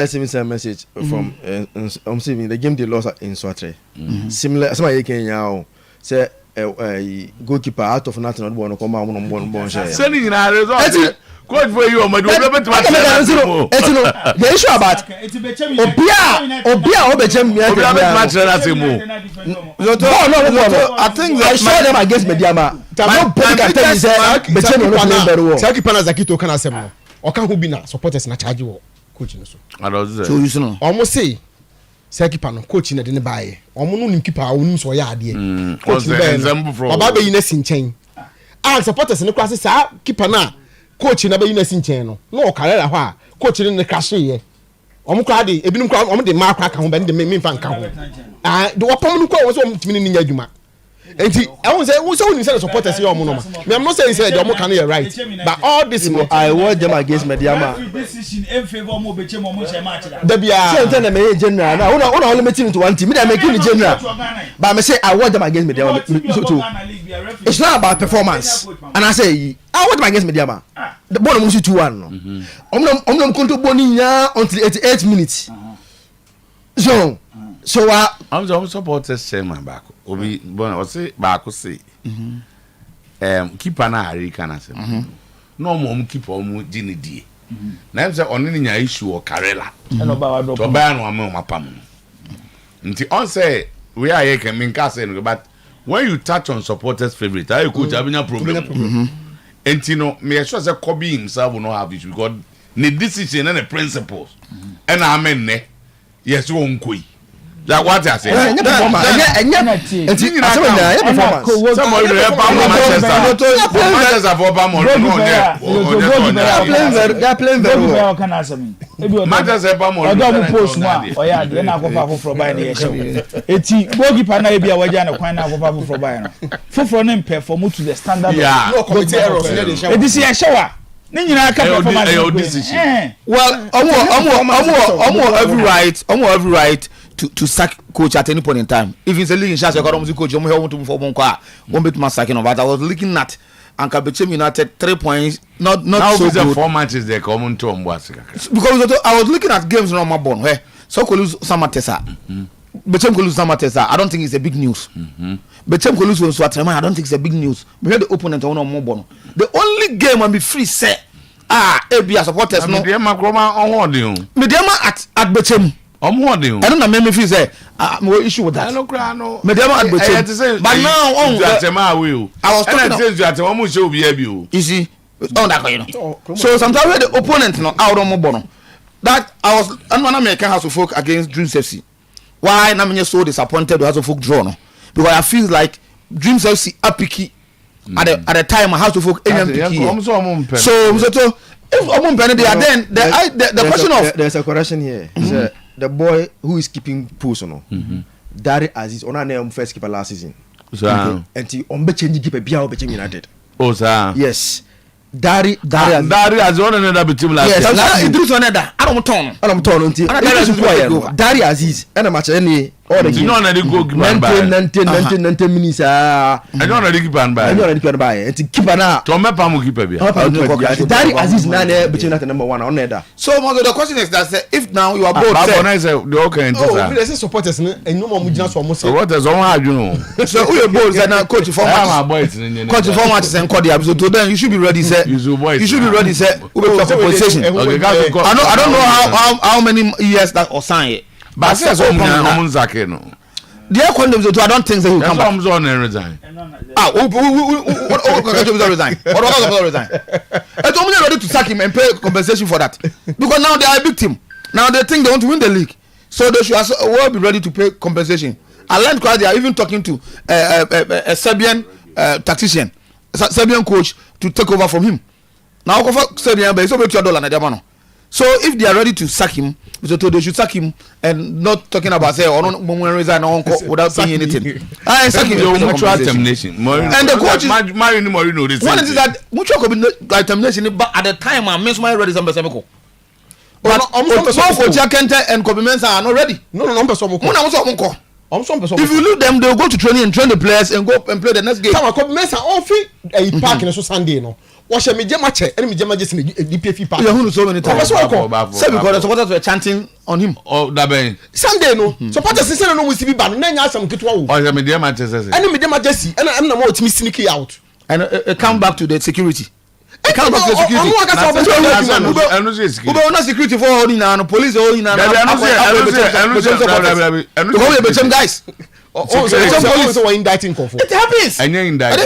[SPEAKER 7] sent a message from the game they lost in Swatre. Similar, somebody came out say goalkeeper out of nothing not one come out one share.
[SPEAKER 1] Sending in a result. Coach for you, my
[SPEAKER 7] the issue about Obia I think I saw them against Mediama. Oka who be na supporters na charge wo coach no so.
[SPEAKER 8] So you know.
[SPEAKER 7] Almost say keeper no coach na de ne baaye. Omo no nim keeper onim so ya ade. Coach be example from. Baba be yin sin chen.
[SPEAKER 6] ah supporters ne class sa keeper na coach na be Yunus nchen no no carriera ho a coach ne crash ye omo kwa de ebinim kwa omo de ma kwa ka ho be ne me mfa nka ho ah de wopam no kwa wo so omo timi ne nya adwuma enti I won't say who say the supporters here omo no me I'm not saying say the omo can you right but all this
[SPEAKER 7] I watch them against Mediama
[SPEAKER 9] decision in favor of Mobeche Momo match
[SPEAKER 6] da bia
[SPEAKER 7] say tell them general now una only meeting to one team me dey make you general but me say I watch them against Mediama so it's not about performance and I say I watch them against Mediama the ball mo 2-1 no omnom konto boni nya until 88 minutes so
[SPEAKER 1] I'm supporters chairman back obi bona o say back say keeper na ari kana say no mo keeper mo gini die na em say oni nya issue o Karela to ba no am mapam nti on say we are here can mean say no but when you touch on supporters favorite I coach abinya problem enti no me sure say Kobe himself will not have issue because the decision and the principles and amen ne yes won koi that what I say performance somebody Manchester for Bamo
[SPEAKER 7] they are playing very well
[SPEAKER 1] Manchester Bamo
[SPEAKER 9] odo post ma oya de na akofa foforo bai na ye eti goalkeeper na e bia waja na kwan na akofa foforo bai no foforo no perform to the standard
[SPEAKER 6] no committee errors dey show
[SPEAKER 9] edi si e showa ni nyina ka performance
[SPEAKER 8] well every right to sack coach at any point in time. If it's a league in chance, I got coach. I want to for Bonka. Won't be my sacking of that. I was looking at and Kabechem United 3 points. Not now so good.
[SPEAKER 1] 4 matches they come on to Mbwasika.
[SPEAKER 8] Because I was looking at games on my bone. Where so could lose Samatesa. Bechem could lose Samatesa. I don't think it's a big news. Bechem could lose Swatrema. I don't think it's a big news. We had the opponent on Mobon. The only game will be free set. AB supporters no.
[SPEAKER 1] Mediama Kroma on you.
[SPEAKER 8] Mediama at Bechem.
[SPEAKER 1] I don't
[SPEAKER 8] know me feel say no issue with that.
[SPEAKER 1] I don't cry no.
[SPEAKER 8] Mediama at Bechem. But now I was talking you see on that so sometimes the opponent no out on Mobono. That I was one American House of Folk against Dreams FC. Why na me so disappointed with House of Folk draw no? Because I feel like Dreams FC are picky at the time House of Folk NMP. So if Omun they are then the question of
[SPEAKER 7] there's a correction here. The boy who is keeping pulse no. Dari Aziz on our first keeper last season.
[SPEAKER 1] So
[SPEAKER 7] and he change keeper bia Obeche United.
[SPEAKER 1] Oh sir.
[SPEAKER 7] Yes. Dari
[SPEAKER 1] Aziz on another team last
[SPEAKER 7] year.
[SPEAKER 1] Yes,
[SPEAKER 7] it do another. I don't turn until Dari Aziz and a match any all the
[SPEAKER 1] you know na dey go
[SPEAKER 7] 19 minutes
[SPEAKER 1] I don't know keep an by.
[SPEAKER 7] I don't keep an by. And keeper na
[SPEAKER 1] to me pa mo keeper bia.
[SPEAKER 7] Dari Aziz na Obeche United number 1 on there.
[SPEAKER 8] So the question is that if now you are both
[SPEAKER 1] the okay
[SPEAKER 6] they say supporters no no mo gina so mo say
[SPEAKER 1] supporters on adwunu
[SPEAKER 8] so who your both say na coach for match say call the episode to then you should be ready say you should be ready say we be compensation. I don't know how many years that or sign
[SPEAKER 1] but say so Omunzake no
[SPEAKER 8] there condemns to I don't think they will come back.
[SPEAKER 1] On and resign.
[SPEAKER 8] What resign? What resign? I told me they're ready to sack him and pay compensation for that because now they are a victim. Now they think they want to win the league, so they should well be ready to pay compensation. I learned quite they are even talking to a Serbian tactician, Serbian coach to take over from him. Now Serbian but it's over $2 so if they are ready to sack him, so they should sack him and not talking about say or no resign without saying anything. I sack him
[SPEAKER 1] mutual termination.
[SPEAKER 8] And the coach
[SPEAKER 1] Marino this
[SPEAKER 8] one is that mutual termination but at the time I miss my ready some Semeko. But coach Kente and Kobe Mensah are not ready.
[SPEAKER 6] No
[SPEAKER 8] if you look them they will go to training and train the players and go and play the next game.
[SPEAKER 6] Some Kobe Mensah off a park in Sunday no. Wash me match and me just in the DPF park.
[SPEAKER 8] You so many times. Say because the supporters were chanting on him.
[SPEAKER 1] Oh, that be
[SPEAKER 6] Sunday no. Supporters say no we see be ban. Na nya some kitwa wo.
[SPEAKER 1] Oh, me dey match say.
[SPEAKER 6] And me dey match see. And I'm na more to me sneaky out.
[SPEAKER 8] And it come back to the security. It come back to the security.
[SPEAKER 1] Security.
[SPEAKER 8] No security for holding and police holding and guys.
[SPEAKER 6] So indicting Kofo.
[SPEAKER 8] It happens.
[SPEAKER 1] And you indict.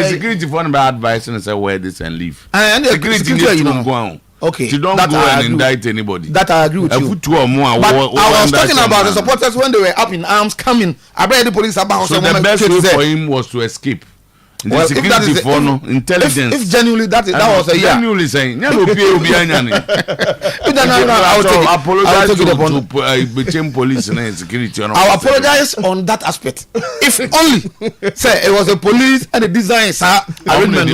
[SPEAKER 1] Security for bad advice and say wear this and leave.
[SPEAKER 8] And
[SPEAKER 1] security you don't go on.
[SPEAKER 8] Okay.
[SPEAKER 1] You don't go and indict anybody.
[SPEAKER 8] That I agree with you. But I was talking about the supporters when they were up in arms coming. I bet the police about
[SPEAKER 1] so the best way for him was to escape.
[SPEAKER 8] Well, if that is
[SPEAKER 1] intelligence.
[SPEAKER 8] If genuinely that was a year.
[SPEAKER 1] Genuinely saying, no, I will take police and security.
[SPEAKER 8] I'll apologize on that aspect. If only say it was a police and the design, sir. I remember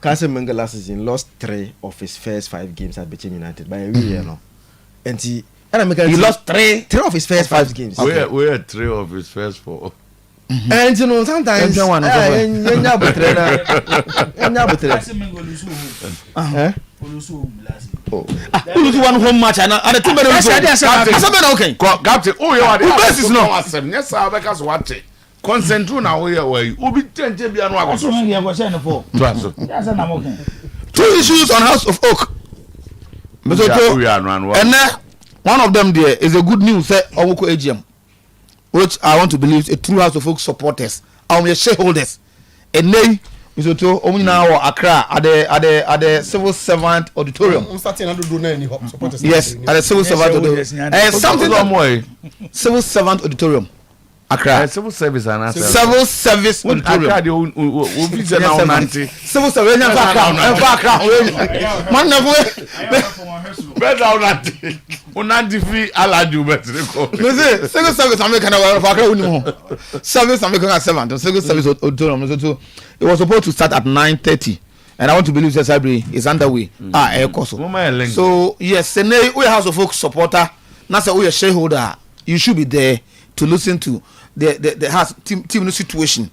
[SPEAKER 7] Kase Menga last season lost 3 of his first 5 games at Bechem United by a year now. And he
[SPEAKER 8] lost 3
[SPEAKER 7] of his first 5 games.
[SPEAKER 1] We had 3 of his first 4.
[SPEAKER 7] And you know sometimes
[SPEAKER 8] lose one home match and the team okay.
[SPEAKER 1] Captain, oh yeah, the best is no. Yes, I because watch it. Concentrate now where you be 10 to be
[SPEAKER 8] 2 issues on House of Oak. And one of them there is a good news say Omuko AGM, which I want to believe a true House of Oak supporters, our shareholders. And they Mr. Omina Accra at the Civil Servant Auditorium. Yes, at the Civil Servant Auditorium. And something more. Civil Servant Auditorium. Accra.
[SPEAKER 1] Civil service and
[SPEAKER 8] civil service auditorium. Civil service. Man never.
[SPEAKER 1] Free alaju betre.
[SPEAKER 8] Civil service American service American servant. Civil service auditorium. It was supposed to start at 9:30. And I want to believe that Sabri is underway. So yes, we House of Folk supporter. Now say we a shareholder. You should be there to listen to the house team situation.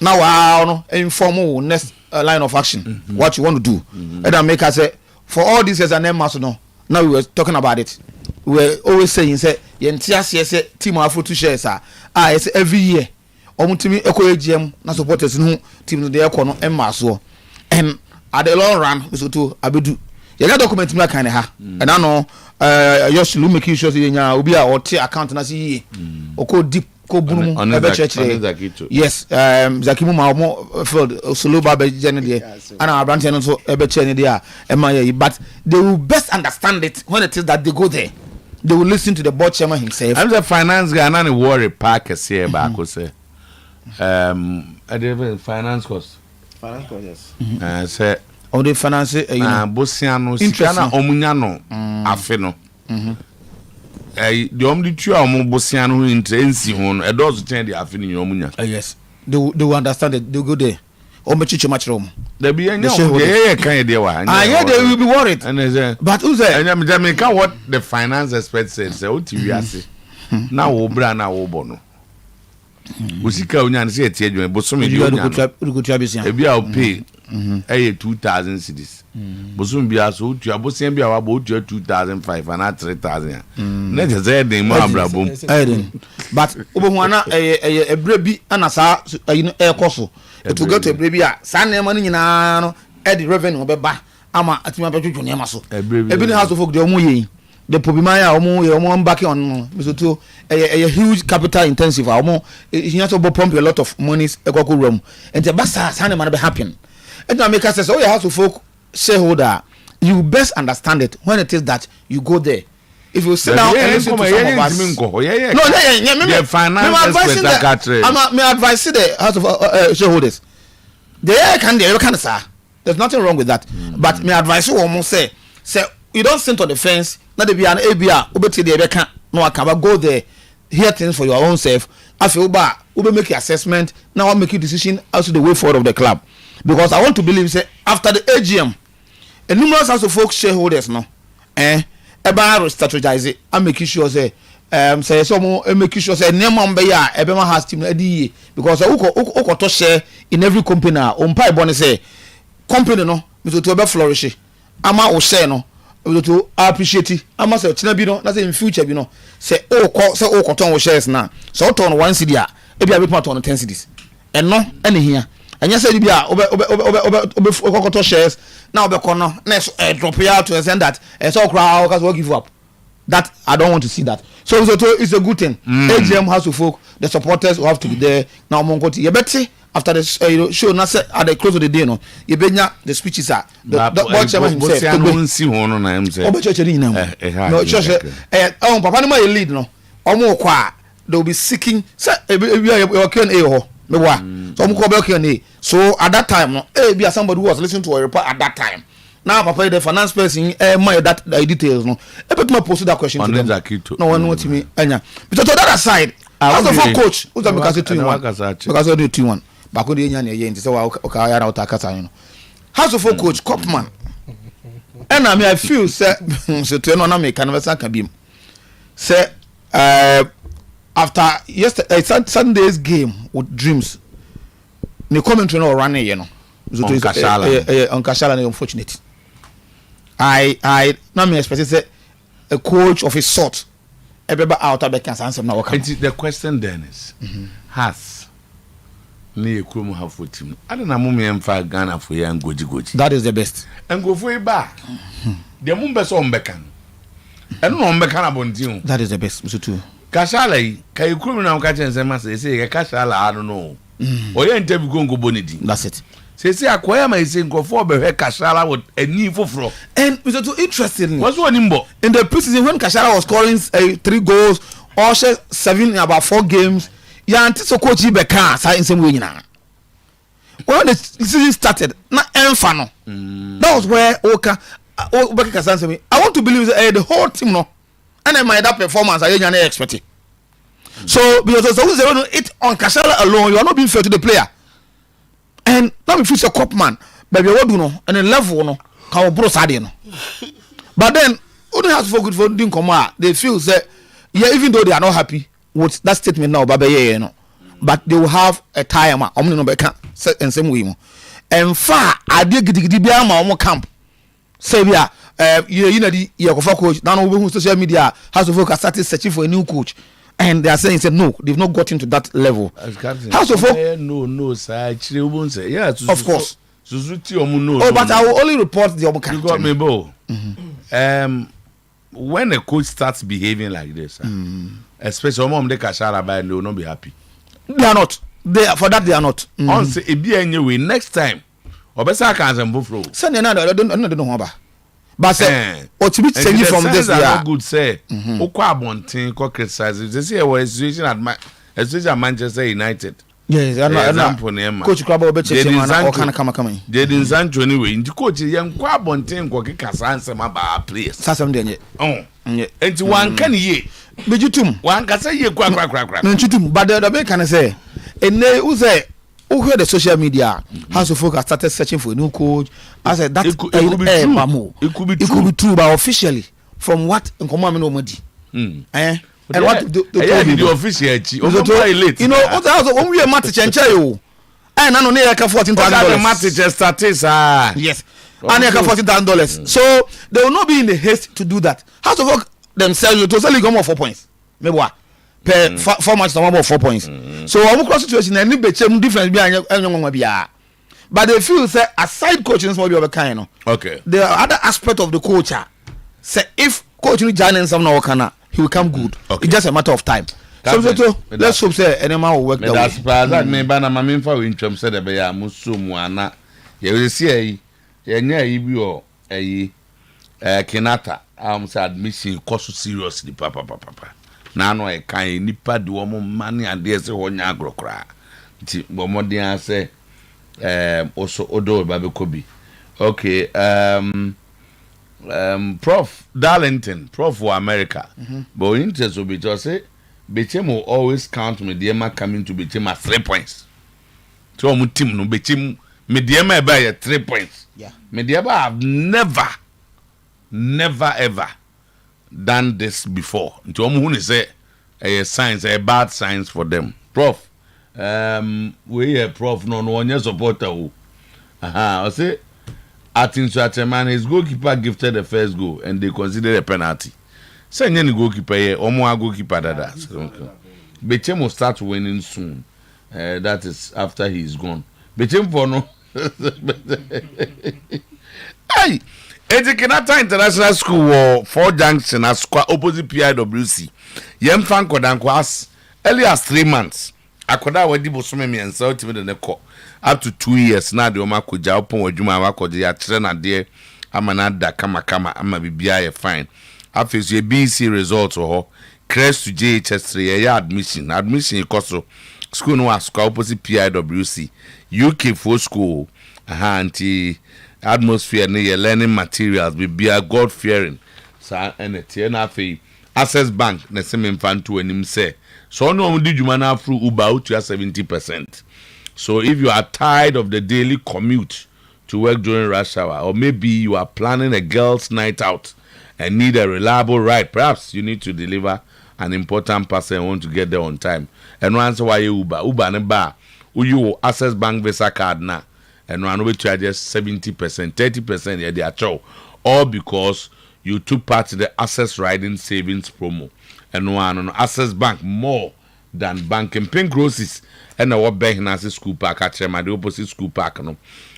[SPEAKER 8] Now I inform next line of action. What you want to do. And then make us say for all this as an master no. Now we were talking about it. We were always saying say team Afro to share it's every year. Omutimi Eko AGM na supporters no team the Eko no maso. And at the long run we so to abedu. You got document me kind of ha. And I know just look make sure say nya obi a ot account na see oko deep ko bunu yes Zakimu ma mo field solo ba be jene there and our branch no so e be chene there but they will best understand it when it is that they go there. They will listen to the board chairman himself.
[SPEAKER 1] I'm the finance guy and I worry park here back say I did finance cost yes say
[SPEAKER 8] all the finance
[SPEAKER 1] Bosiano Sikana Omunyano Afeno the only 2 Bosiano intensi hon a does attend the Afeni Omunya.
[SPEAKER 8] Yes, they will understand it. They go there. Omechicho match room.
[SPEAKER 1] There be any kind
[SPEAKER 8] yeah, they will be worried. But who's there?
[SPEAKER 1] And Jamaica what the finance expert said, say, Otiviasi. Now, Obra, now, Obono. Usika Unyan say, Tiago, Bosumi, you will pay 2,000 cities. Bosum be so to Abosim be about 2,500 and 3,000. Let us say the Mabrabum.
[SPEAKER 8] But Obuana a brebi and a air coso. It will go to a brebi, San money in Eddie revenue ba ama atima betu nyamaso. Ebi House of Folk the omuye. The Pobimaya omo back on Mr. A huge capital intensive. He has to pump a lot of money ekoko room. And the basa San man be happen. And I make us say, oh, House of Folk shareholder, you best understand it when it is that you go there. If you sit down and listen to some of us, may advise the House of shareholders. They can sir. There's nothing wrong with that. But may advise you almost say you don't sit on the fence. Not to be an ABR. No, I can go there, hear things for your own self. I feel bad. Ube make your assessment. Now I'll make your decision as to the way forward of the club. Because I want to believe say after the AGM, a numerous House of Folk shareholders no, eba strategize it. I make sure say some make sure say name be ya ebema has team edi because uko to share in every company na umpa ibone say company no me to be flourish ama o share no we to appreciate it ama say china bi no na say in future bi no say o ton shares na so ton 1 cedi a e bi a ton 10 cedis no ene here. And you said, obe shares now be corner next drop out to send that and so crowd will give up. That I don't want to see that. So it's a good thing. AGM House of Folk, the supporters will have to be there. Now Monkoti, you better after the show not set at the close of the day no. You benya the speeches are the board chairman himself. No church papa no my lead no. Omo kwa they will be seeking. Say, you can a me wa. So I'm going So at that time, no, be somebody who was listening to Oyerepa at that time. Now, Papa, the finance person, my that details, no. But me post that question to them. No one knows me. Anya. But to the other side, as of a coach, who's that because 2-1? Because I do 2-1. Back on the Indian, so okay, I out Akasa. House of a coach, Kopman. And I mean, I feel, sir, so to no make canvas can be. Say, after yesterday Sunday's game with Dreams, the commentary no running, you know. On Kashala, unfortunate. I now me expect say a coach of his sort. Everybody out of the answer now.
[SPEAKER 1] The question then is, has me Kumu have for team? I don't know me and five Ghana for you and goji.
[SPEAKER 8] That is the best.
[SPEAKER 1] And go for a bar. The Mumbas on Bekan. And no Bekan about you.
[SPEAKER 8] That is the best, Mr. Two.
[SPEAKER 1] Kashala, can you come now catch and say Kashala? I don't know. Or you ain't go bonity.
[SPEAKER 8] That's it.
[SPEAKER 1] Say acquire my saying go for Kashala with a new for.
[SPEAKER 8] And Mr. Two, interesting.
[SPEAKER 1] What's one in
[SPEAKER 8] the preseason when Kashala was scoring 3 goals, or 7 in about 4 games? Yeah, until so coach Bekan say in some way now. When the season started, not Enfano. That was where Oka said to me, I want to believe the whole team no. And then my that performance I didn't expect it. So because it on Kashala alone, you are not being fair to the player. And now we feel a cop man, baby, what do no, and then level no, can bro sadi no. But then, only has for good for doing come they feel that yeah, even though they are not happy with that statement now, Baba, yeah, no, but they will have a time. I'm no be can and same way. And far, I did get my camp. Say yeah, you know the coach now who social media has to focus started searching for a new coach. And they are saying, no, they've not gotten to that level. House of Folk,
[SPEAKER 1] no, sir. Yeah,
[SPEAKER 8] of course.
[SPEAKER 1] Oh,
[SPEAKER 8] but I will only report the other.
[SPEAKER 1] You got me, Bo. When a coach starts behaving like this, especially mom de Kashala by, they will not be happy.
[SPEAKER 8] They are not. For that, they are not.
[SPEAKER 1] On say, anyway, next time, Obesa can't move.
[SPEAKER 8] Send another. I don't know about. But say, what to be changing from this year?
[SPEAKER 1] Good say. Okwa Bontin ko criticize. They say a situation at Manchester United.
[SPEAKER 8] Yes, Coach Krabo be changing man. Come.
[SPEAKER 1] They didn't send anyway. The coach young Kwa Bontin ko kikasa answer ma ba players.
[SPEAKER 8] Sasam denye.
[SPEAKER 1] Oh. Enti one can ye.
[SPEAKER 8] Bejutum.
[SPEAKER 1] One can say ye kwa.
[SPEAKER 8] Bejutum. But the other can say. And they who say. Who heard the social media? House of Folk has started searching for a new coach. I said that it could be true, but officially, from what in command nobody. And what
[SPEAKER 1] the official?
[SPEAKER 8] You know what else? When we are match and you, and I know near $14,000.
[SPEAKER 1] Match
[SPEAKER 8] yes, and $14,000. So they will not be in the haste to do that. House of Folk themselves to sell more 4 points. Maybe what? Per 4 matches, no more 4 points. So I'm cross situation and difference behind. But they feel say aside coaching is more be of a kind.
[SPEAKER 1] Okay.
[SPEAKER 8] The other aspect of the coach say if coaching joining some now can he will come good. Okay. It's just a matter of time. So let's hope say any man will work that way.
[SPEAKER 1] That's that me bana mama for in terms say be ya musumu ana. You will see e nya bi o Kenata say admission cost seriously papa. Na no e kan nipa de wo mane ade se ho nya agrokra nti bomodin ase also odo ba be kobi okay prof Darlington prof for America but interest will be just say Bechem will always count Mediema coming to Bechem at 3 points so mu team no Bechem Mediema e ba 3 points
[SPEAKER 8] yeah
[SPEAKER 1] Mediema have never ever done this before. Nti omo hu say a signs a bad signs for them. Prof we here prof no onye supporter o. I say Atinsu his goalkeeper gifted the first goal and they considered a penalty. Say any goalkeeper here omo goalkeeper dada. Bechem will start winning soon. That is after he is gone. Bechem for no. Hey Kenyatta International School or 4 Junction as opposite PIWC. Yemfan Kodanko as early as 3 months. Akoda wadi bosome me ensa ultimate the neko up to 2 years na de oma koja opon wadwuma wakode ya kire na de amana da kama ama bibia ye fine. Afesu BC result ho crest to JHS3 yeah admission ikoso school no was opposite PIWC UK for school anti atmosphere near learning materials be a God fearing so and it Access Bank na same infanto anim say so no di djuma na through Uber to 70%. So if you are tired of the daily commute to work during rush hour, or maybe you are planning a girls' night out and need a reliable ride, perhaps you need to deliver an important parcel and want to get there on time. And answer why Uber ne bar, you Access Bank Visa card na, and one will charges 70%, 30% yeah they are chow, all because you took part in the Access Riding Savings promo, and one on Access Bank more than banking. Pink Roses and our Behinasi School Park at the opposite school park. No,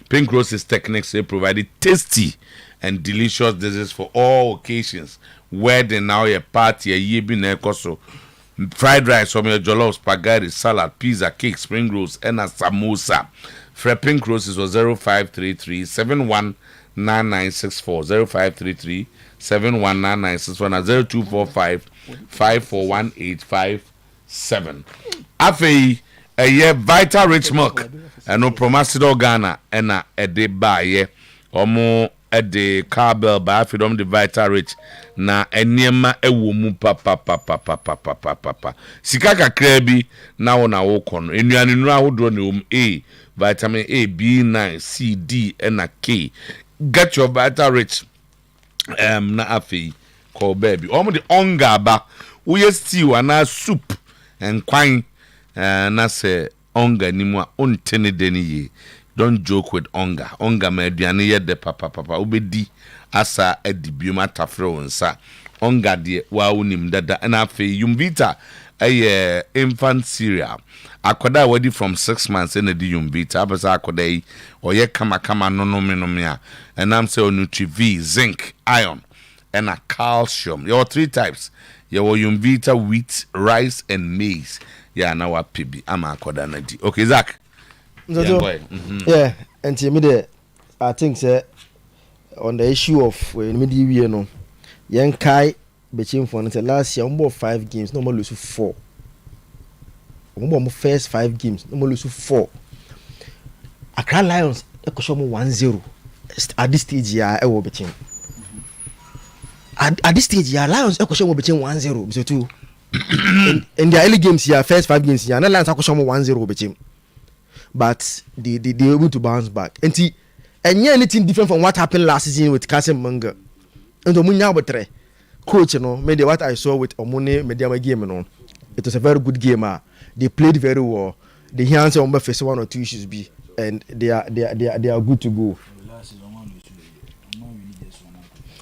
[SPEAKER 1] Pink Roses techniques they provided tasty and delicious desserts for all occasions. Wedding now a party a year been so fried rice from your jollof, spaghetti, salad, pizza, cake, spring rolls, and a samosa. For Pink Roses was 0533 719964 0533 719964 and 0245 541857. Afei a Vital Rich Milk and no Promasidol Ghana and a de baye omo at the carbell by Fidom the Vital Rich na enyema ewumu papa sikaka krebi na wona wo kono enuane nura ahodo ne A vitamin A B9 C D and a K. Get your Vital Rich na afei call baby omo the onga ba we stew and soup and kwine na say onga nimu a ontene deni ye. Don't joke with onga ma aduane ye de papa obedi asa edibiuma tafre wonsa onga de wa wonim dada na afei Yumvita infant cereal akoda wadi from 6 months in the Yumvita abasa akoda yi oye kama no a and am say Nutri-V, zinc, iron and a calcium. There are 3 types. You will Yumvita wheat, rice and maize. Yeah, now what PB I'm akoda na di. Okay, Zach.
[SPEAKER 7] Yeah, and to me there I think say on the issue of when me di no yen kai between for last year we 5 games no more lose 4. We first 5 games no more lose 4. Accra Lions e ko show 1-0 at this stage ya e wo between. At this stage ya Lions e ko show between 1-0 so too. In the early games ya first 5 games ya Lions e ko show 1-0 between. But they able to bounce back. And anything different from what happened last season with Kasim Manga. And Omunya Botre, coach, you know, maybe what I saw with Omune Mediama game, you know, it was a very good game. They played very well. The hands on face 1 or 2 issues be, and they are good to go.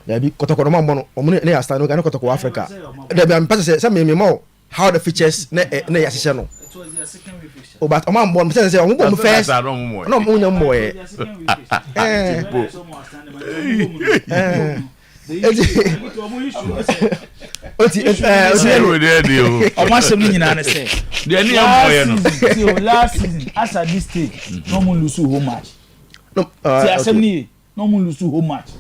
[SPEAKER 7] There be Kotokoroma Mono, Omune Astano, and Kotoko Africa. There be ambassadors say me more how the features ne yasishano. Oh, but I'm born say I'm first. No, I'm boy.
[SPEAKER 9] Last season, as at this stage, no one lose home match. No, home match.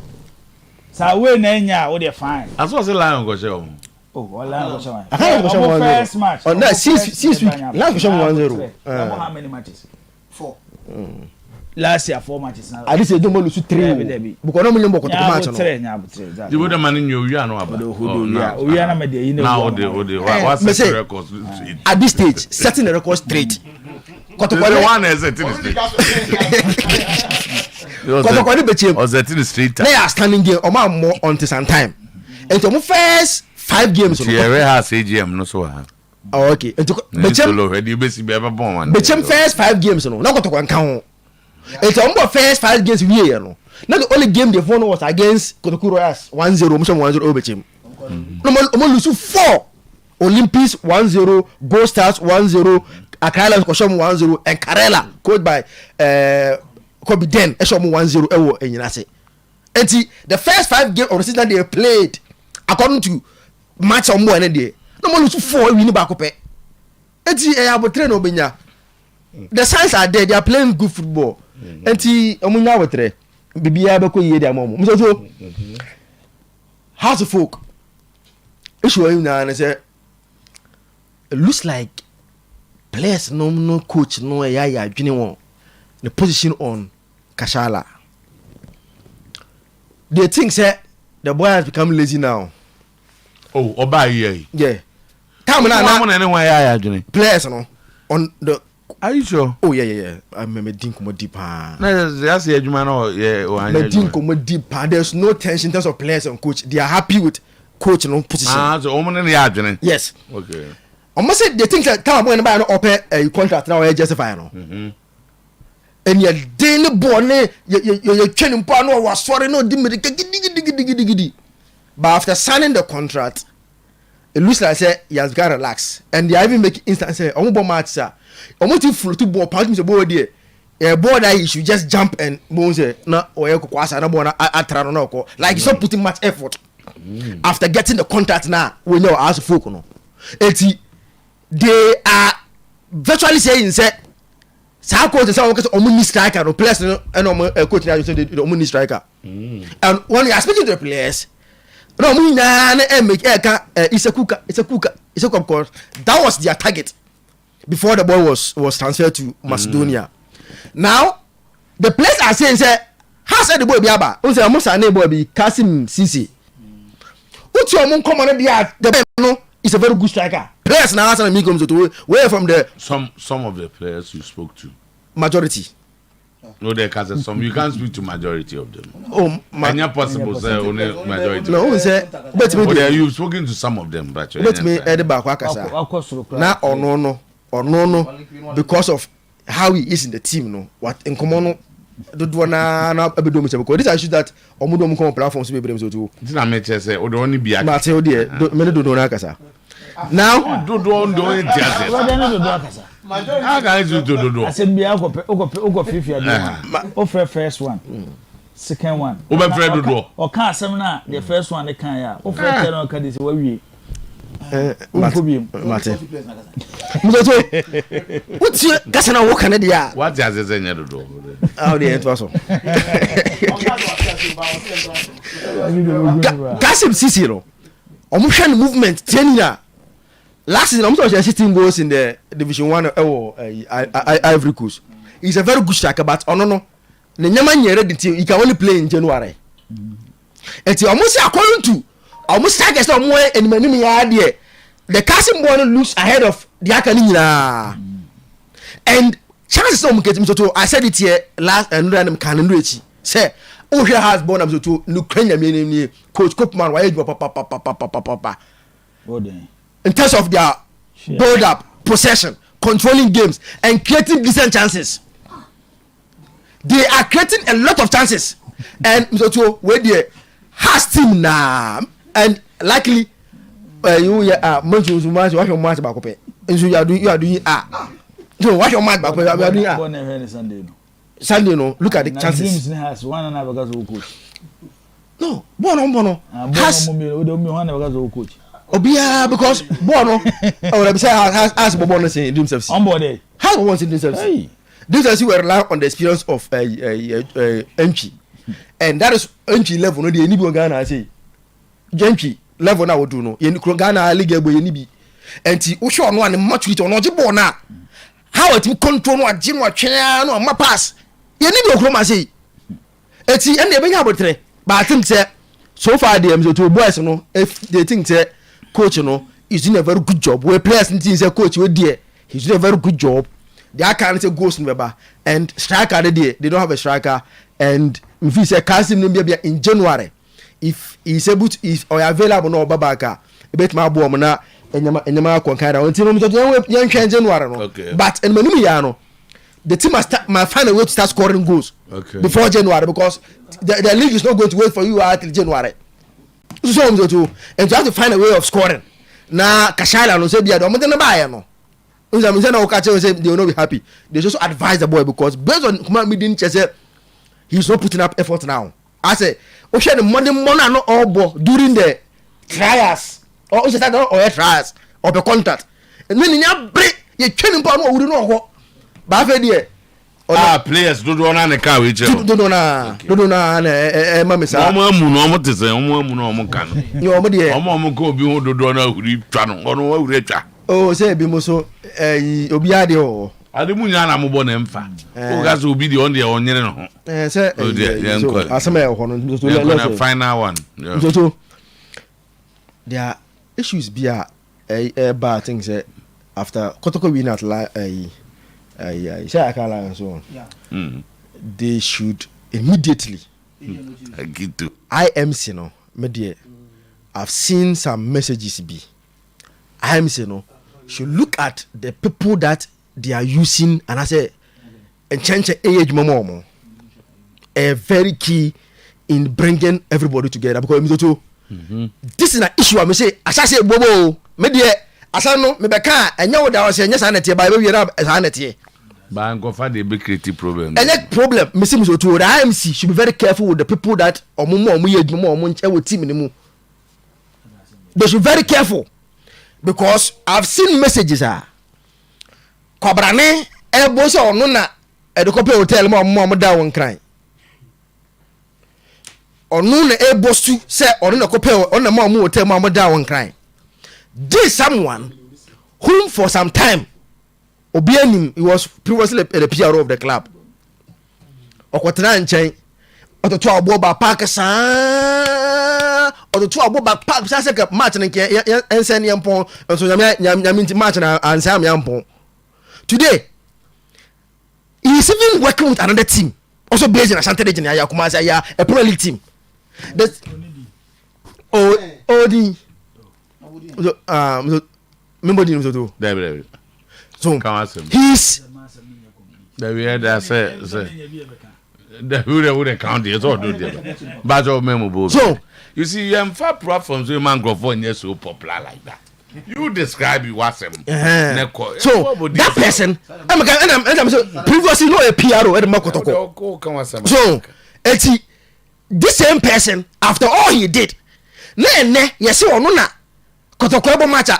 [SPEAKER 9] So we nenya, what they fine.
[SPEAKER 1] As was the Lion go show.
[SPEAKER 9] Oh, Lion go show.
[SPEAKER 7] I can't go
[SPEAKER 9] first match.
[SPEAKER 7] On that 6 weeks, Lion go show 1-0.
[SPEAKER 9] How many matches? 4. Last year 4 matches now.
[SPEAKER 7] I say don't lose 3. Because no money go to match no.
[SPEAKER 1] You would the man in you no about.
[SPEAKER 9] We are na me dey
[SPEAKER 1] now the what's the record?
[SPEAKER 7] At this stage, setting the record straight.
[SPEAKER 1] The one is setting straight.
[SPEAKER 7] Kotokoni betiem.
[SPEAKER 1] Or setting straight.
[SPEAKER 7] They are standing game o ma more until some time. And to first 5 games no.
[SPEAKER 1] Here has AGM no so.
[SPEAKER 7] Oh, okay. Betiem first 5 games no. Na Kotokoni kan ho. It's almost first 5 games we here no. Now the only game they won was against Kotoku Royals 1-0, Mission 1-0 over team. No lose 4. Olympics 1-0, Gold Stars 1-0, Accra Lions Koshom 1-0 and Karela coached by Kobe Den Eshom 1-0 ewo enyinase. And the first 5 games of the season they played according to match on more and day. No lose 4 win back up. Enti abotre no benya. The signs are there, they are playing good football. Enti omunya wotre bibia be ko yie dia momo so house of folk issue you na say it looks like players no coach no ya adwene the position on Kashala. They think say the boy has become lazy now.
[SPEAKER 1] Oh, Oba here.
[SPEAKER 7] Yeah. Time now
[SPEAKER 1] anyway ya adwene.
[SPEAKER 7] Players no on the.
[SPEAKER 1] Are you sure?
[SPEAKER 7] Oh yeah. I remember Dinko deep.
[SPEAKER 1] No, that's the adwuma no yeah.
[SPEAKER 7] Dinko deep. There's no tension in terms of players and coach. They are happy with coach no position.
[SPEAKER 1] So omo ya adwene.
[SPEAKER 7] Yes.
[SPEAKER 1] Okay.
[SPEAKER 7] Almost say they think that time when buy no open a contract now justify no. And your daily born you training part no was sorry no diggy. But after signing the contract, it looks like say he has got relax. And they even make instant say omo ball match sir. Omo ti full to ball pass me the ball there. A ball that he should just jump and say na oye ko kwasa na ball na atra no ko. Like he's not putting much effort. After getting the contract now, we know as folk no. They are virtually saying say sa coach say omo ni striker no players no and coach na say omo ni striker. And when you are speaking to the players, no omo na make it's a cooker because that was their target before the ball was transferred to Macedonia. Now the players are saying say how said the boy be aba o say omo sa na boy be Kasim Sisi. Uti omo come on the no is a very good striker. Players now answer me comes to where from the
[SPEAKER 1] some of the players you spoke to.
[SPEAKER 7] Majority.
[SPEAKER 1] No, there can some. You can't speak to majority of them.
[SPEAKER 7] Oh,
[SPEAKER 1] not possible say only majority.
[SPEAKER 7] No, say but
[SPEAKER 1] you've spoken to some of them, but
[SPEAKER 7] let me add the back wakasa. Now or no because of how he is in the team no. What in common do na abedo me because this issue that omudo come platforms be able to.
[SPEAKER 1] This na me say o do only be
[SPEAKER 7] akasa. Mateo there, me do na akasa. Now
[SPEAKER 1] do akasa. How can you do?
[SPEAKER 9] I said, be Oko 50. First one, second one. Or can't seminar the first one, the can ya. Offer tell can this way.
[SPEAKER 7] Mate. What's your Gassana walk Canada?
[SPEAKER 1] What does it say?
[SPEAKER 7] How the end was Kasim Cicero. Omushan movement 10 years. Last season, I'm sorry, 16 goals in the Division 1 Ivory Coast. He's a very good striker, but no. The Nyaman ready he can only play in January. And almost according to almost strikers no more and many idea. The Kasim boy looks ahead of the Akanina. And chances of getting to I said it here last and random can reach. Say, here has born up to Ukrainian meaning Coach Koopman, why papa. In terms of their build-up, possession, controlling games, and creating decent chances. They are creating a lot of chances. And so where they has team now, and likely you are much watch your match back up. And so you are doing no watch your match back up. You are doing Sunday no. Look at the chances.
[SPEAKER 9] Has one and a coach.
[SPEAKER 7] No, Bono has
[SPEAKER 9] coach.
[SPEAKER 7] Obia because Bono or say has Bono say himself.
[SPEAKER 9] On board
[SPEAKER 7] has wants in themselves. This is where rely on the experience of entry. And that is entry level no dey anybody Ghana say. Entry level na we do no. Yen Ghana league boy enibi. Enti wo show no an maturity on oje ball na. How it control no agye no atwe no ma pass. Enibi okroma say. Enti and dey benya abotre. But I think say so far the M2 boys no if they think say coach no is doing a very good job. Where players think say coach we there he's doing a very good job. They can't say goals in Beba and striker they don't have a striker and if he say Kasim no be in January if he's able to if or available no Babaka e bet ma bo na enyama konkara until no yan January no but and manu ya no the team must find a way to start scoring goals before January because the league is not going to wait for you until January. So and you have to find a way of scoring. Na Kashala no say dia do mo na buy no. Unza me say na Okache say they will not be happy. They just advise the boy because based on Kuma meeting say he's not putting up effort now. I say o share the money no all ball during the trials or say that or trials or the contract. And when you break you training pa no we no ho. Ba fe there
[SPEAKER 1] players do na ne ka we che
[SPEAKER 7] do na ma me sa
[SPEAKER 1] omo tese omo kan
[SPEAKER 7] yo omo de
[SPEAKER 1] omo ko bi ho do na huri twa no ono wa huri twa
[SPEAKER 7] Oh, say be mo so obi ade o.
[SPEAKER 1] Ade mu nya na mo bo na mfa. O ga so obi de on de onyere no ho.
[SPEAKER 7] Say asema e ho no so
[SPEAKER 1] the final one.
[SPEAKER 7] So there are issues be bad things after Kotoko win at say Akala and so on. They should immediately IMC no media. I've seen some messages be IMC no should look at the people that they are using and I say and change age momo a very key in bringing everybody together because this is an issue I say as I say bobo media as I know me beka enya wo da say enya sanete ba we na sanete
[SPEAKER 1] ba go fa the big creative problem
[SPEAKER 7] any problem me say Otuo the IMC should be very careful with the people that omo ye adwuma omo nche wo team ni mu. They should be very careful because I've seen messages Kobrane ebo so onu na Edukope hotel mo da won kran onu na ebo su say onu na kope onu mo hotel mo da won kran. This someone whom for some time Obianim, he was previously the PRO of the club. Okwatena nchen ototo agboba park sa ototo agboba park sa se match nke ensen yampon so nyam match na ansam yampon. Today he is even working with another team also based in Asante region ya Kumasi ya a Premier League team. That Odi member so so he's
[SPEAKER 1] the way that say the who would count it all do there but of memorable. So you see you am far platforms with microphone yes so popular like that. You describe you was so
[SPEAKER 7] that person I'm previously no a PRO at Makotoko. So this same person after all he did yes onu na Kotoko ebo matcha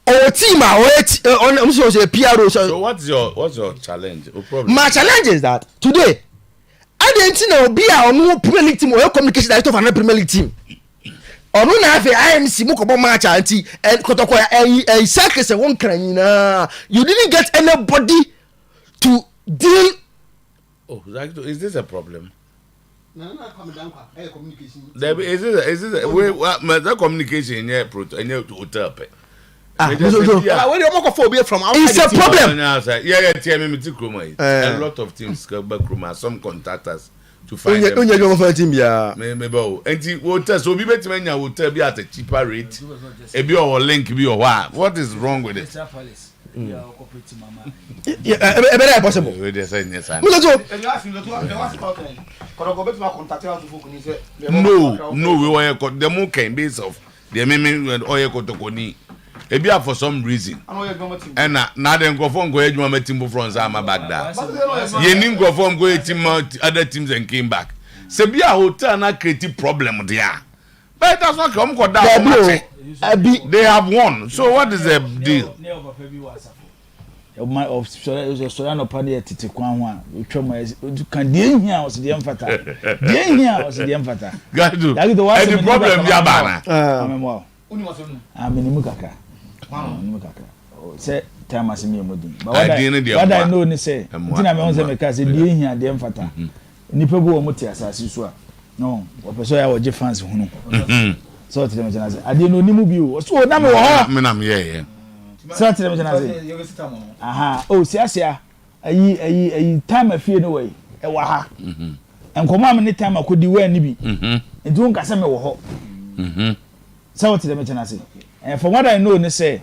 [SPEAKER 7] our team on so PRO.
[SPEAKER 1] So what's your challenge or problem?
[SPEAKER 7] My challenge is that today I didn't know be our new Premier League team or communication director of another Premier League team. Or no na have IMC mo ko match anti and Kotoko a circus one crying you didn't get anybody to deal.
[SPEAKER 1] Oh, is this a problem?
[SPEAKER 6] No, come down communication.
[SPEAKER 1] Is this the communication in your hotel?
[SPEAKER 6] It's a
[SPEAKER 1] problem. A lot of teams go back room, some contractors to find them. And will test so be better when you will tell me at a cheaper rate. A be or link be or what is wrong with it?
[SPEAKER 7] Very possible.
[SPEAKER 1] No, we were the more can base of the amendment and Oyerepa Ebia for some reason. And now then go from go edge team from Zama back there. Yenin go from go team other teams and came back. Sebia hotel na creative problem there. But that's not come down. They have won. So what is the deal?
[SPEAKER 9] My of Solano Paddy Titi Kwan, can deal here was the emphasis. Deal here was the emphasis.
[SPEAKER 1] Got to do. The problem, Yabana.
[SPEAKER 9] I'm in Mukaka. Say, time as me, but what I know, they say, Tina Monza because they being here, the emphasis. Nipago Motias as you saw. No, what person I was Jeffans who so to them, I didn't know Nimu. So, number one,
[SPEAKER 1] yeah.
[SPEAKER 9] So to them, aha, oh, Siasia, a time I fear no way, a waha. And come on, any time I could do where Nibi, and don't Casame or hop. So to them, and from what I know, they say,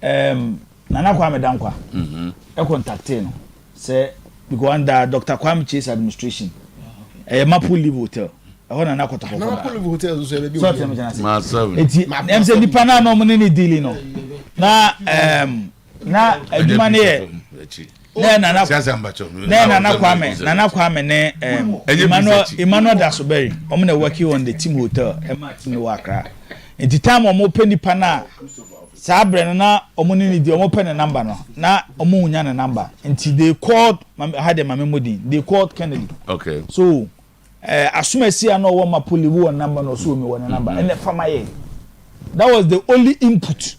[SPEAKER 9] Nana Kwame Dankwa, a contacting, say, we go under Dr. Kwame Chase administration, a Mapu Live Hotel. I want to knock out
[SPEAKER 6] Mapu Hotel.
[SPEAKER 9] It's a Nipana no money dealing. Na money. Nana Kwame ne Emmanuel Dasoberi. I'm gonna work you on the team hotel. In the time I'm open the pana. Sabre na omonini di open a number no. Na omunya na number. Until they called had them Mamudi. They called Kennedy.
[SPEAKER 1] Okay.
[SPEAKER 9] So assume I see I know what my police number no so me one number. And the farmer. That was the only input.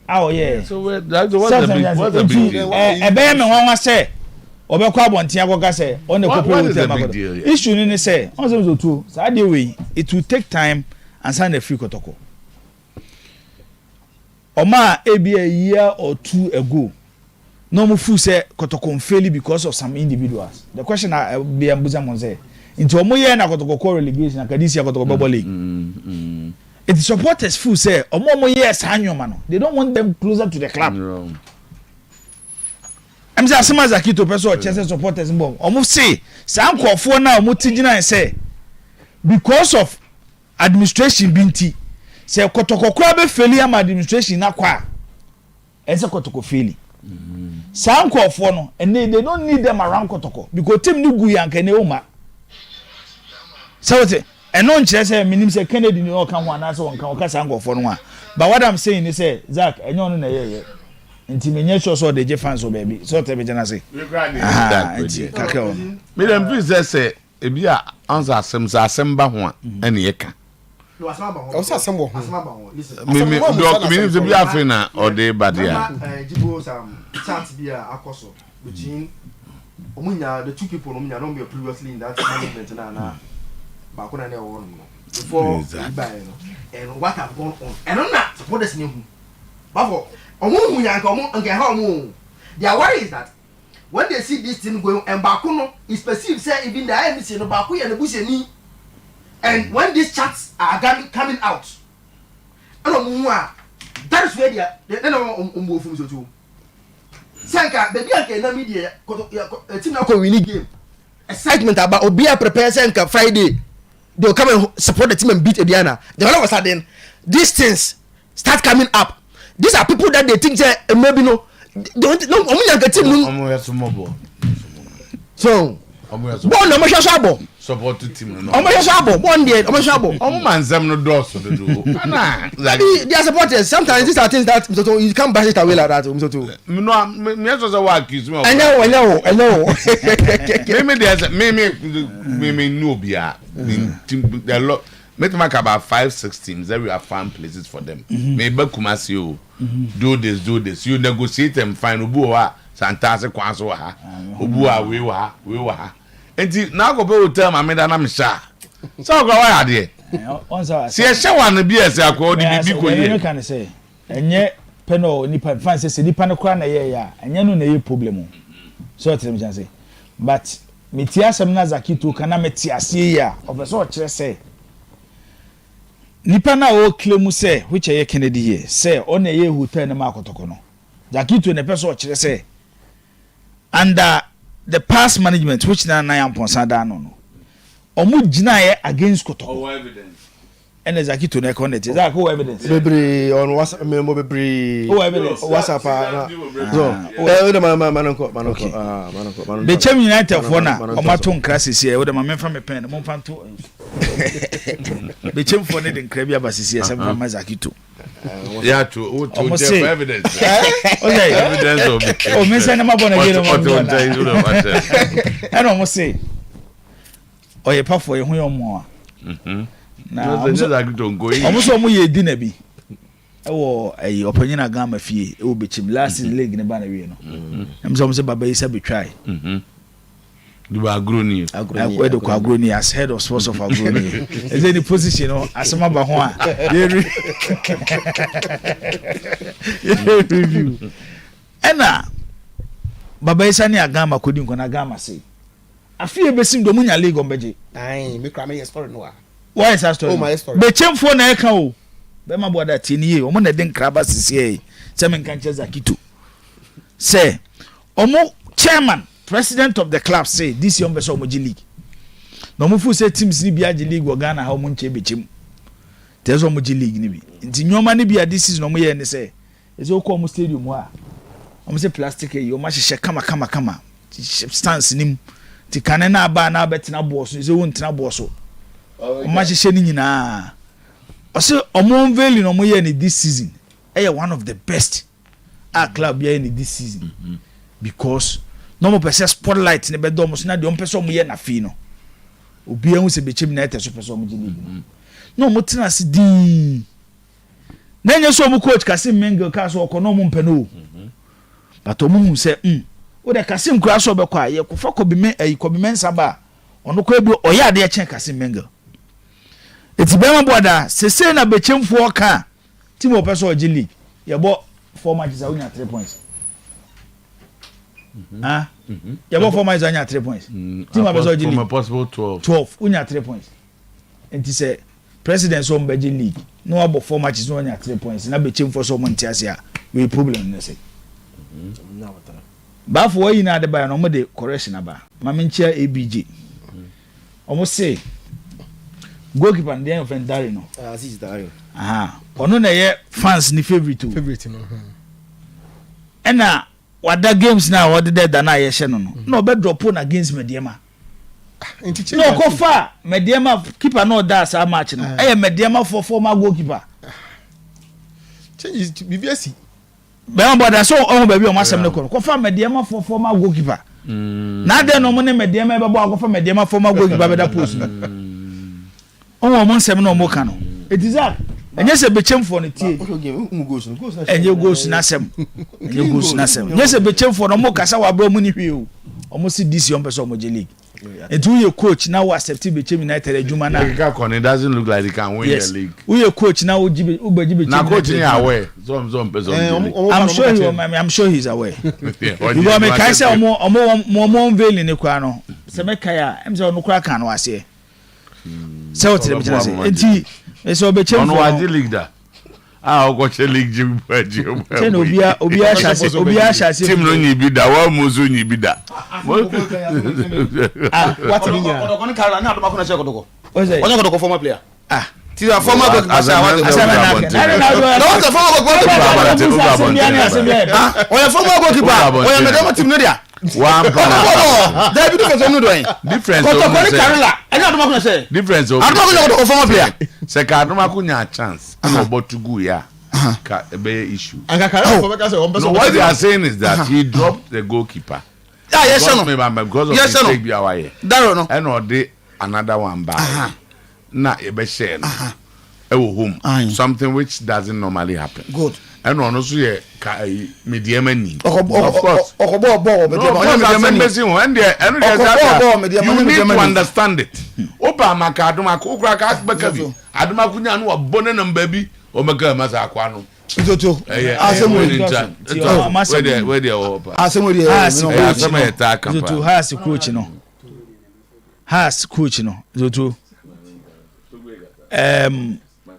[SPEAKER 9] Oh yeah.
[SPEAKER 1] So what's the big deal?
[SPEAKER 9] Ebe me wan say obekwa abontia goga say on the couple with them. Issue ni say on say Otuo so dey way it will take time and sign a free kotoko. Oma ebi a year or two ago no mo fu say kotoko fail because of some individuals. The question I be ambuza mon say into omo ye na kotoko relegation akadisi kotoko bubble league. It is supporters fu say omo ye sanyoma no. They don't want them closer to the club. No. I'm saying asema Zakito person or Chelsea supporters mbo omo say sankofo na omo tigina say because of administration binti say kotoko kura be fail am administration na kwa ese kotoko fail sankofo no and they don't need them around kotoko because team ni gu yanka ne oma so what eno nkyere say minim say Kennedy ni o kan ho ana so won kan sankofo no a but what I'm saying is say Zach enyo no na ye nti menye so de je fans o baby so te be jana say nti kaka o
[SPEAKER 1] me dem please say e bi a answer asem ba ho a ene ye ka
[SPEAKER 6] no asema ba ho o asem bo ho
[SPEAKER 1] me se bi afi na o de badia
[SPEAKER 6] jibo sam chat bi a akoso between omunya the two people omunya no be previously in that management na ba ko na ne wo no before buy no and what have gone on and on that what is new bafo omu yanka omu nke ha omu their worry is that when they see this thing going and baku no is perceived say even the IMC no baku ya na busheni and when these chats are coming out and omu a that is where they no omu ofum so too sanka baby anka na media team na ko winning game excitement about obi a prepare sanka Friday they will come and support the team and beat Ediana then all of a sudden these things start coming up. These are people that they think say maybe no omunya get team
[SPEAKER 1] omo ya sumobo
[SPEAKER 6] so
[SPEAKER 1] omo ya
[SPEAKER 6] bon omo shashabo
[SPEAKER 1] support team no
[SPEAKER 6] omo shashabo bon there omo shashabo
[SPEAKER 1] omo manzam no doso do ana
[SPEAKER 6] they are supporters sometimes these are things that so you can't bash it away like that so to
[SPEAKER 1] me so say work is me
[SPEAKER 6] enyo
[SPEAKER 1] me no bia the lot make make about 5-6 teams that we have found places for them. Maybe Kumasi do this. You negotiate and find Ubuwa, Santase Kwanso ha, Ubuwa we were. And now go to tell my madam I'm sure. So go why there. See a show one be as I call the
[SPEAKER 9] you can say. And yet Peno nipa fancy nipa no kra na ye ya. Anya no na ye problem. So tell me say. But metia semna Zakito kana metia see ya. Obeso kire say nipa na o claim say which ye Kennedy here say on ye hotel na makotoko no Zakito ne person kire say under the past management which na Acheampong sada no omu gina ye against kotoko
[SPEAKER 1] evidence
[SPEAKER 9] and Zakito na connect is that co evidence
[SPEAKER 6] bebre on WhatsApp member bebre
[SPEAKER 9] evidence
[SPEAKER 6] WhatsApp so the manoko
[SPEAKER 9] be chem United for na o mato nkra here we the man fa me pen mo fa to be chem for ne den krabia basisi sem fa Zakito
[SPEAKER 1] yeah to evidence
[SPEAKER 9] okay
[SPEAKER 1] evidence
[SPEAKER 9] o me say na mabona gero mo and o mo say Oyerepa for ehun yo mo na omuso mu ye di na bi ewo ayi opanyina gama fie ewo bechim last league ne ba na wie no emso se baba isa betwai
[SPEAKER 1] du agroni
[SPEAKER 9] where the agroni as head of sports of agroni is any position no asema ba ho a review ena baba isa ni agama kodi nko na gama say afie besim do munya league ombeje
[SPEAKER 6] ai me kra me story no a
[SPEAKER 9] why is that story?
[SPEAKER 6] Oh, my story.
[SPEAKER 9] Be chemfo na eka o. Be ma boda tiniye. Omo na den kraba sisi se men kan Zakito. Say, omo chairman, president of the club say this young person omo league. No mo fu say teams ni bia league wo Ghana ha omo nche be chem. Tezo omo league ni bi. Nti nyoma ni bia this is no mo ye ne say. Eze okọ omo stadium ho a. Omo say plastic e omo hyehyɛ kama. Stance nim. Ti kane na aba na betina boss. Eze won tina boss. Omasheshe ni nyina ose omonveli no moye ni this season one of the best club here in this season because no mo pese spotlight ne be do mo so na de ompeso moye na fi no obi ehun se bechem na ete so peso mo league no mo tena se din Nenye so mu coach Kasim Mengo ka so okono mu mpɛ no. But omu hu sɛ wo de Kasim kura so bɛkɔ a ye kofa kobi nsaba ono ko ebi ɔyɛ ade ɛkyɛn Kasim Mengo. Eti bɛma boda sese na bɛkyɛmfo ka team of person of league yɛbɔ 4 matches a wonya 3 points. Yɛbɔ 4 matches a wonya 3 points. Team of person of league.
[SPEAKER 1] From possible
[SPEAKER 9] 12 wonya 3 points. Enti sɛ president so mbɛgye league no abo 4 matches no wonya 3 points na bɛkyɛmfo so mo ntiase a we problem no say. Ba for yi na de ba no mo de correction aba. Ma me nchia ABG. Omo say goalkeeper and then offend Dari no.
[SPEAKER 7] Aziz Dari.
[SPEAKER 9] Ono na ye fans ni favorite no. Ena wada games na wode da na ye hye no no. Na obe drop on against Mediema. No ko fa Mediema keeper no da sa match no. Mediema for former goalkeeper.
[SPEAKER 6] Change BBS.
[SPEAKER 9] Bɛn bɔda so ɔmo baabi ɔmo asɛm ne kɔ fa Mediema for former goalkeeper. Na de no mo ne Mediema bɛbɔ akɔfa Mediema former goalkeeper bɛda post no. Ɔmo nsɛm na ɔmo ka no. Etizak enye se bechemfo no tie. Enye goals na asɛm. Enye goals na asɛm. Enye se bechemfo no mo kasa wa bro mu ni hwe o. Ɔmo si DC ɔmo pɛ so ɔmo je league. Etu ye coach na wo accept Bechem United adwuma na.
[SPEAKER 1] It doesn't look like he can win the league.
[SPEAKER 9] We ye coach na wo gibe Bechem.
[SPEAKER 1] Na coach ni aware. Some person.
[SPEAKER 9] I'm sure he's aware. Because me kai say omo unveil ni kwa no. Se me kai a em say ono kura kan no ase. Se o tire me chana se. Enti e so Bechem
[SPEAKER 1] ono wa league da. Ogoche league jim baji.
[SPEAKER 9] Ten obia shase.
[SPEAKER 1] Team no nyi bi da, wa muzo nyi bi da.
[SPEAKER 7] What in here? Odoko ni Carla na adoma ko na check odoko. Onye odoko former player. Ti a former goalkeeper as a
[SPEAKER 1] former goalkeeper. Oye medema team no dia. One problem.
[SPEAKER 7] There be difference no doing.
[SPEAKER 1] Difference.
[SPEAKER 7] Odoko ni Carla. Anya adoma ko na say.
[SPEAKER 1] Difference.
[SPEAKER 7] Adoma ko odoko former player.
[SPEAKER 1] Se ka adoma ko nya chance. No but to go ya. Ka be issue.
[SPEAKER 6] No,
[SPEAKER 1] what they are saying is that he dropped the goalkeeper.
[SPEAKER 7] Yes, no.
[SPEAKER 1] Because of
[SPEAKER 7] yes,
[SPEAKER 1] the mistake bi awaye.
[SPEAKER 7] Daro no.
[SPEAKER 1] And or dey another one back. Na e be share no. E wo home. Something which doesn't normally happen.
[SPEAKER 7] Good.
[SPEAKER 1] And on also ye Mediema ni.
[SPEAKER 7] Of course.
[SPEAKER 1] You need to understand it. Opa maka aduma ko kura ka baka bi. Aduma kunya no abone na baby o maka masa akwa no.
[SPEAKER 7] Where
[SPEAKER 9] has coach no zoto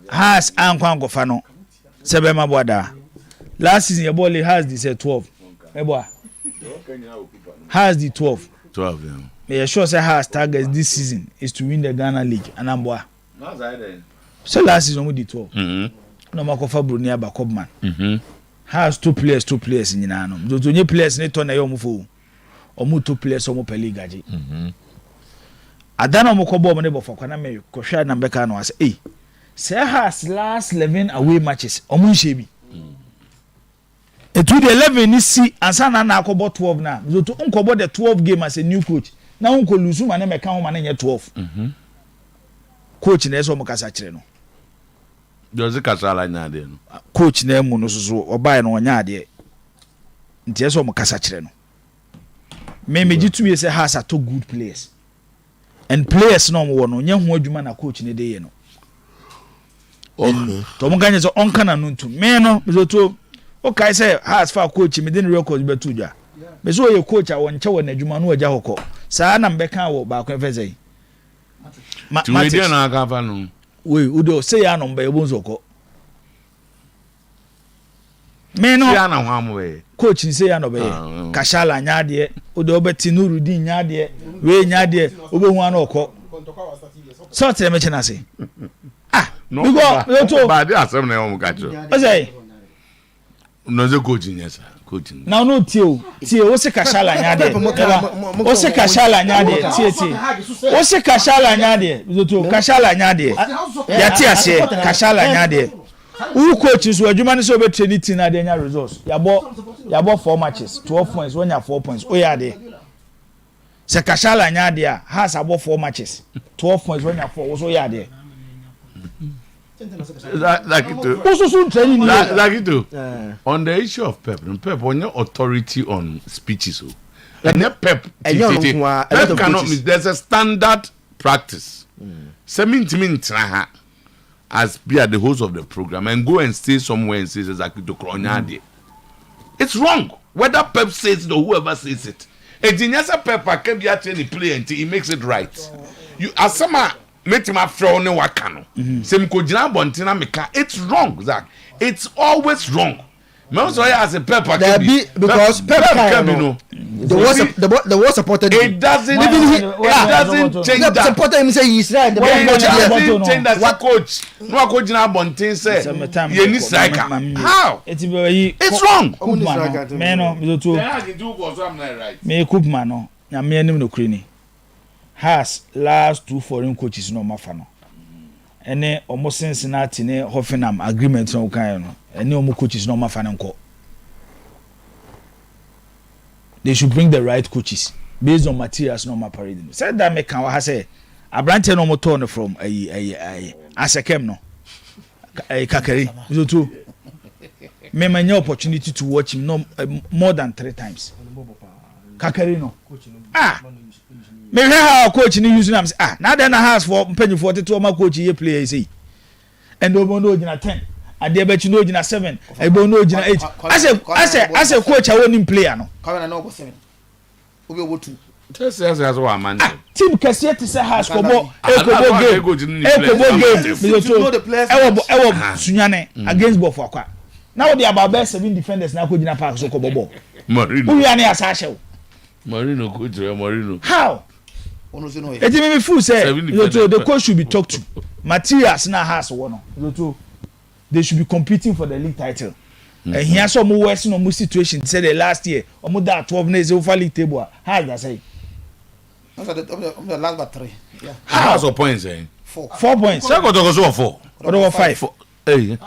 [SPEAKER 9] has ankwan gofa no sebema boda last season your ball has this 12 eboa has the 12 yeah sure say has target this season is to win the Ghana League and amboa so last season we did 12 no makofa Bruni aba Cobman has two players nyina no zoto nye players ne to na ye omfo omu two players omu peliga ji adana omukobo omu ne bofo na me kohwa na mbeka no ase say has last 11 away matches omu nhyebi to the 11 ni si ansa na akobo 12 na zoto unkobo the 12 game as a new coach na unko lusu ma na meka ho ma na nye 12 coach na eso omukasa kire no
[SPEAKER 1] dozi kasala nyaade no
[SPEAKER 9] coach na emu no so obae no nyaade nti eso omukasa kire no me megitumi say has a two good players and players no mo no nya ho adwuma na coach ne de ye no to mo ganye so onka na no ntu me no zoto okay say has for coach me den record betu dwa me so ye coach a wonche won adwuma no agya hokọ saa na mbeka wo ba ko fezai
[SPEAKER 1] tu me dia na aka fa no
[SPEAKER 9] we udo say ya no mba ye bonzo ko me no
[SPEAKER 1] ya na ho amwe
[SPEAKER 9] coach say ya no be kashala nyaade udo obeti nurudin nyaade we nyaade obehu an okọ so tere me chena say
[SPEAKER 1] no we go ba dey asem na yo mu ka cho
[SPEAKER 9] say
[SPEAKER 1] no ze coaching yes coaching
[SPEAKER 9] now no tie o se kashala nyaade o se kashala nyaade tie o se kashala nyaade zoto kashala nyaade ya tie ase kashala nyaade u coach so adwuma ne so be train na de nya results yabo 4 matches 12 points when ya 4 points o ya de se kashala nyaade a has abo 4 matches 12 points when ya 4 so ya de
[SPEAKER 1] On the issue of Pep on your authority on speeches, and Pep cannot miss. There's a standard practice. As be at the host of the program and go and stay somewhere and say exactly to Kronyade. It's wrong. Whether Pep says it or whoever says it. Etinyasa Pep can be actually play until he makes it right. You as some make him afro ne wakano. Sem ko jina bontina meka. It's wrong, Zach. It's always wrong. Me also as a Pep can be because Pep can be no.
[SPEAKER 7] The war supported him.
[SPEAKER 1] It doesn't change that.
[SPEAKER 7] Supported him say he's right. The
[SPEAKER 1] doesn't change that. What coach? No coach jina bontin say. You need striker. How? It's wrong.
[SPEAKER 9] Me no me Koopman no. Na me anim no kreni. Has last 2 foreign coaches no mafa no. Ene omo Cincinnati ne Hoffenheim agreement no kan no. Ene omo coaches no mafa nko. They should bring the right coaches based on materials no ma parade. Said that me kan wa say abrante no mo turn from Asekem no. Kakari. So too. Me many opportunity to watch him no more than 3 times. Kakari no. Me how coach ni using am say now then house for penny 42 ma coach here play say. And obo no gina 10. Ade be chi no gina 7. Ebo no gina 8. As a coach I won player no.
[SPEAKER 8] Come na no 7. Obi obo 2.
[SPEAKER 1] Just as one man.
[SPEAKER 9] Team kese te say house for game.
[SPEAKER 8] Know the players.
[SPEAKER 9] Ewo Sunyane against Bofo Akwa. Now they about best 7 defenders na ko gina park so ko bobo.
[SPEAKER 1] Marino.
[SPEAKER 9] Who yan asa shew.
[SPEAKER 1] Marino coach Marino.
[SPEAKER 9] How?
[SPEAKER 8] Ono se no.
[SPEAKER 9] It me fool say the coach should be talked to. Materials na house one no. They should be competing for the league title. And here some worse no more situation say the last year omo that 12 days over league table. How that say?
[SPEAKER 8] The last but 3. Yeah.
[SPEAKER 1] How's your points eh?
[SPEAKER 9] 4 points.
[SPEAKER 1] So go to go 4.
[SPEAKER 9] What over 5?
[SPEAKER 1] Hey.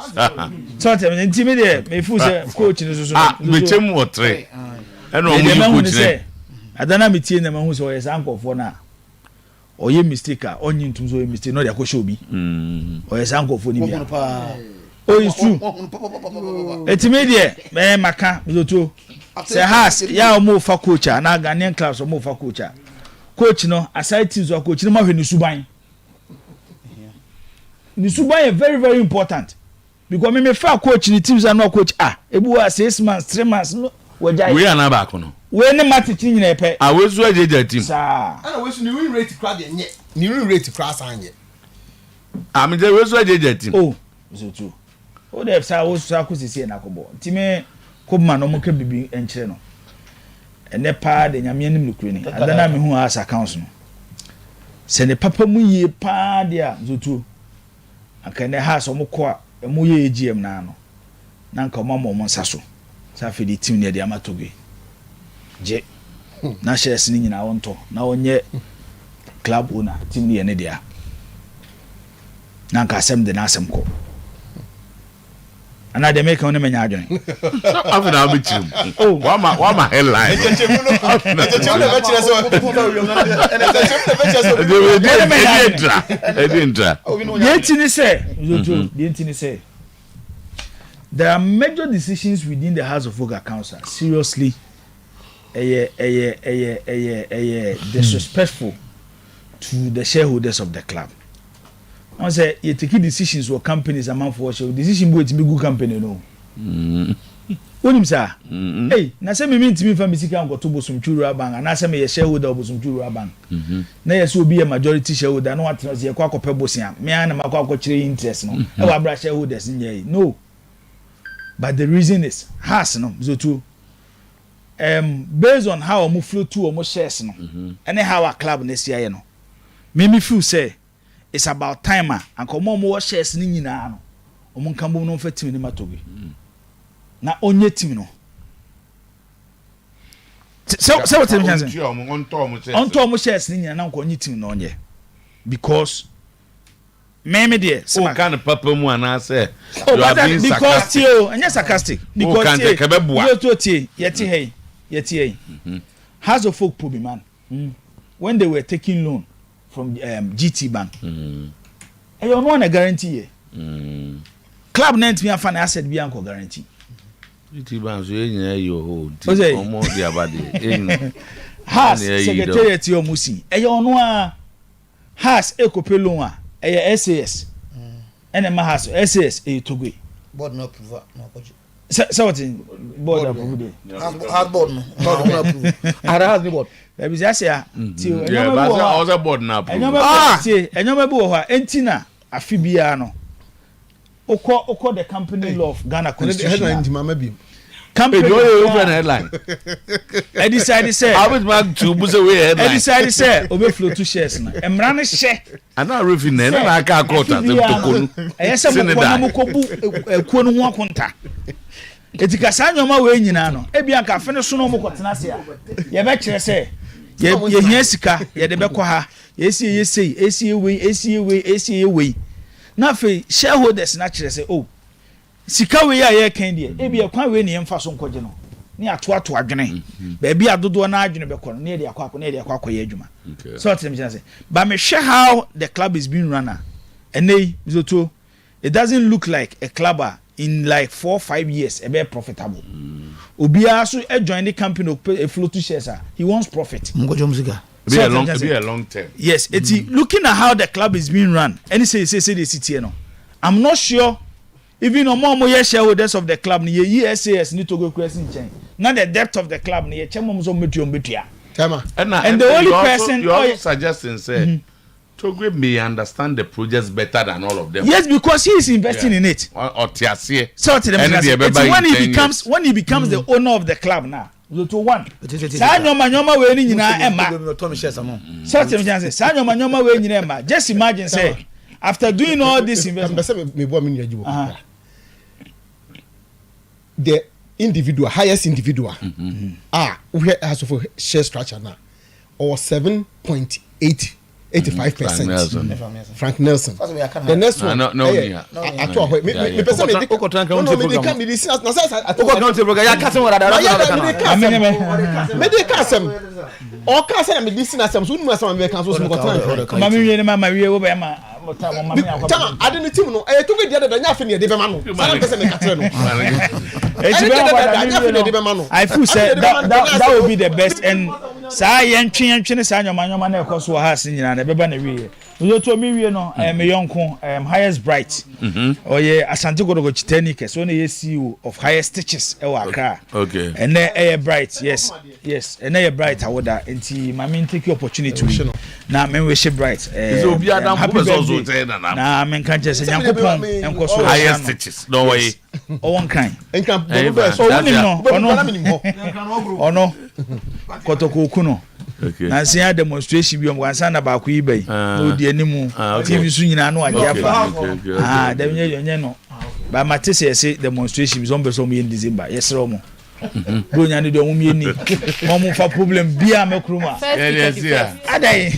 [SPEAKER 9] Sometimes intimidate me fool say coach no so.
[SPEAKER 1] Me chemu or 3. And no
[SPEAKER 9] more coach. Adana me tie na ma hu so yes anko for na. Oye mistake a onyi ntum so mistake no dey ko show bi. Oyes anko for ni bia. Oh, it's true. It's media, me maka, me to say has ya omo fa coach na Ghanaian clubs omo fa coach. Coach no aside teams or coach no ma hwe ni suban. Ni suban is very very important. Because me fa coach ni teams are no coach ebu 6 months 3 months no we
[SPEAKER 1] are na back no.
[SPEAKER 9] We ni match team nyina epe.
[SPEAKER 1] We so ajeje team.
[SPEAKER 6] Sa. Ana we so ni win rate crowd nye. Ni win rate crowd anye.
[SPEAKER 1] Me dey we so ajeje team.
[SPEAKER 9] Oh, so true. O de sa wo so akusisi na kobo ntime Koopman no mo ka bibi enkyere no ene pa de nyame anim nukure ni adana me hu as accounts no se ne papa mu yie pa de a zotu aka ne ha so mo ko a mu ye GM na no na nka mo mo nsa so sa fe di team ne de amatoge je na shares ni nyina wonto na onye club owner team ne ne dia na nka asem de na asem ko and I they make on many adjoin.
[SPEAKER 1] I've been with you. Oh, what my headline?
[SPEAKER 9] There are major decisions within the House of Worker Council. Seriously, disrespectful to the shareholders of the club. I say you take decisions or companies among for show decision boy to be good company no. What him say? Hey, na say me mean to me from Misika go to Bosumchuru bank and na say me shareholder of Bosumchuru bank. Na yes will be a majority shareholder no want to kwa kope bosia. Me and ma kwa kire interest no. E wa bra shareholders nye. No. But the reason is has no so too based on how we flow to our shares no. And how our club next year no. Me feel say it's about time and come on shares ni nyina no omo kan bo no fa team ni matoge na onye team no so what team chance on to shares ni nyina na ko onye team no onye because me there
[SPEAKER 1] so kind of papa mu ana say
[SPEAKER 9] because tio anya sarcastic because you to tie yeti hey has of folk problem man when they were taking loan from GT Bank. And you want a guarantee. club na ntimi afa na asset bi anko guarantee
[SPEAKER 1] iti ban so enya yo
[SPEAKER 9] Ose.
[SPEAKER 1] omo dia bade
[SPEAKER 9] has secretariat yo musi eye ono a has ekopelo a eye SAS ene ma has SAS e togwe
[SPEAKER 8] board no approve no approve
[SPEAKER 9] so what in board approve
[SPEAKER 8] has board no approve ara has board
[SPEAKER 9] e bi say a ti
[SPEAKER 1] yeah but also board na
[SPEAKER 9] enyoma bi wo ha entina afi bia no oko the company law of Ghana constitution company
[SPEAKER 1] you open headline
[SPEAKER 9] I decided say
[SPEAKER 1] I was man to buse we headline
[SPEAKER 9] I decided say overflow two shares na emra ne hye
[SPEAKER 1] ana review na na aka court at tokonu
[SPEAKER 9] eyese mo ko bu ekuo no ho akonta etika sanyoma we nyina no ebia ka fe ne so no mo kotena se a ye be kire se ye hia sika ye de be ko ha esi we na fe shareholders na kire se oh sika we ya ye kan de ebia kwa we ne mfa so nkoje no ni ato adwene ba bia dodo na adwene be ko no ne de akwa ye adwuma so what them say but me share how the club is being run and they Otuo it doesn't look like a club in like 4 or 5 years be profitable obia so join the company a float to shares he wants profit
[SPEAKER 8] ngojo musika
[SPEAKER 1] be a long term
[SPEAKER 9] yes it's looking at how the club is being run and say the city no I'm not sure even no more shareholders of the club ni SAS ni Togo Crescent chain not the depth of the club ni chemom so metua and the only person
[SPEAKER 1] you also suggesting say Togo may understand the projects better than all of them.
[SPEAKER 9] Yes, because he is investing in it.
[SPEAKER 1] Or Tiasie.
[SPEAKER 9] So when he becomes the owner of the club now. Otuo one. Sa nyoma we ni nyina ema. So sa nyoma we nyina ema. Just imagine say after doing all this investment
[SPEAKER 6] the individual highest individual we has of share structure now or 7.85%. Frank Nelson. The next one.
[SPEAKER 9] I feel say that would be the best and say yentwe say nyoma na ekoso ha sin nyina na beba na wiye Otuo mi wiye no me yonko highest bright oye Asante Godogo Chitani ke so na ye CEO of highest stitches e wa Accra
[SPEAKER 1] okay
[SPEAKER 9] and na bright yes and na bright awoda enti ma me take opportunity na me wish bright
[SPEAKER 1] obi adam ko so so te
[SPEAKER 9] na me kan je se nyankopon enkoso
[SPEAKER 1] highest stitches no way
[SPEAKER 9] o won kan ono kotoko kuno na sia demonstration bi wansa na ba ku yi bai no di animu TV su nyina no age afa dem nye no ba matese say demonstration bi zombe so mu in December yesro mo bro nya ni do mu mi ni mo mu fa problem bia me kruma adai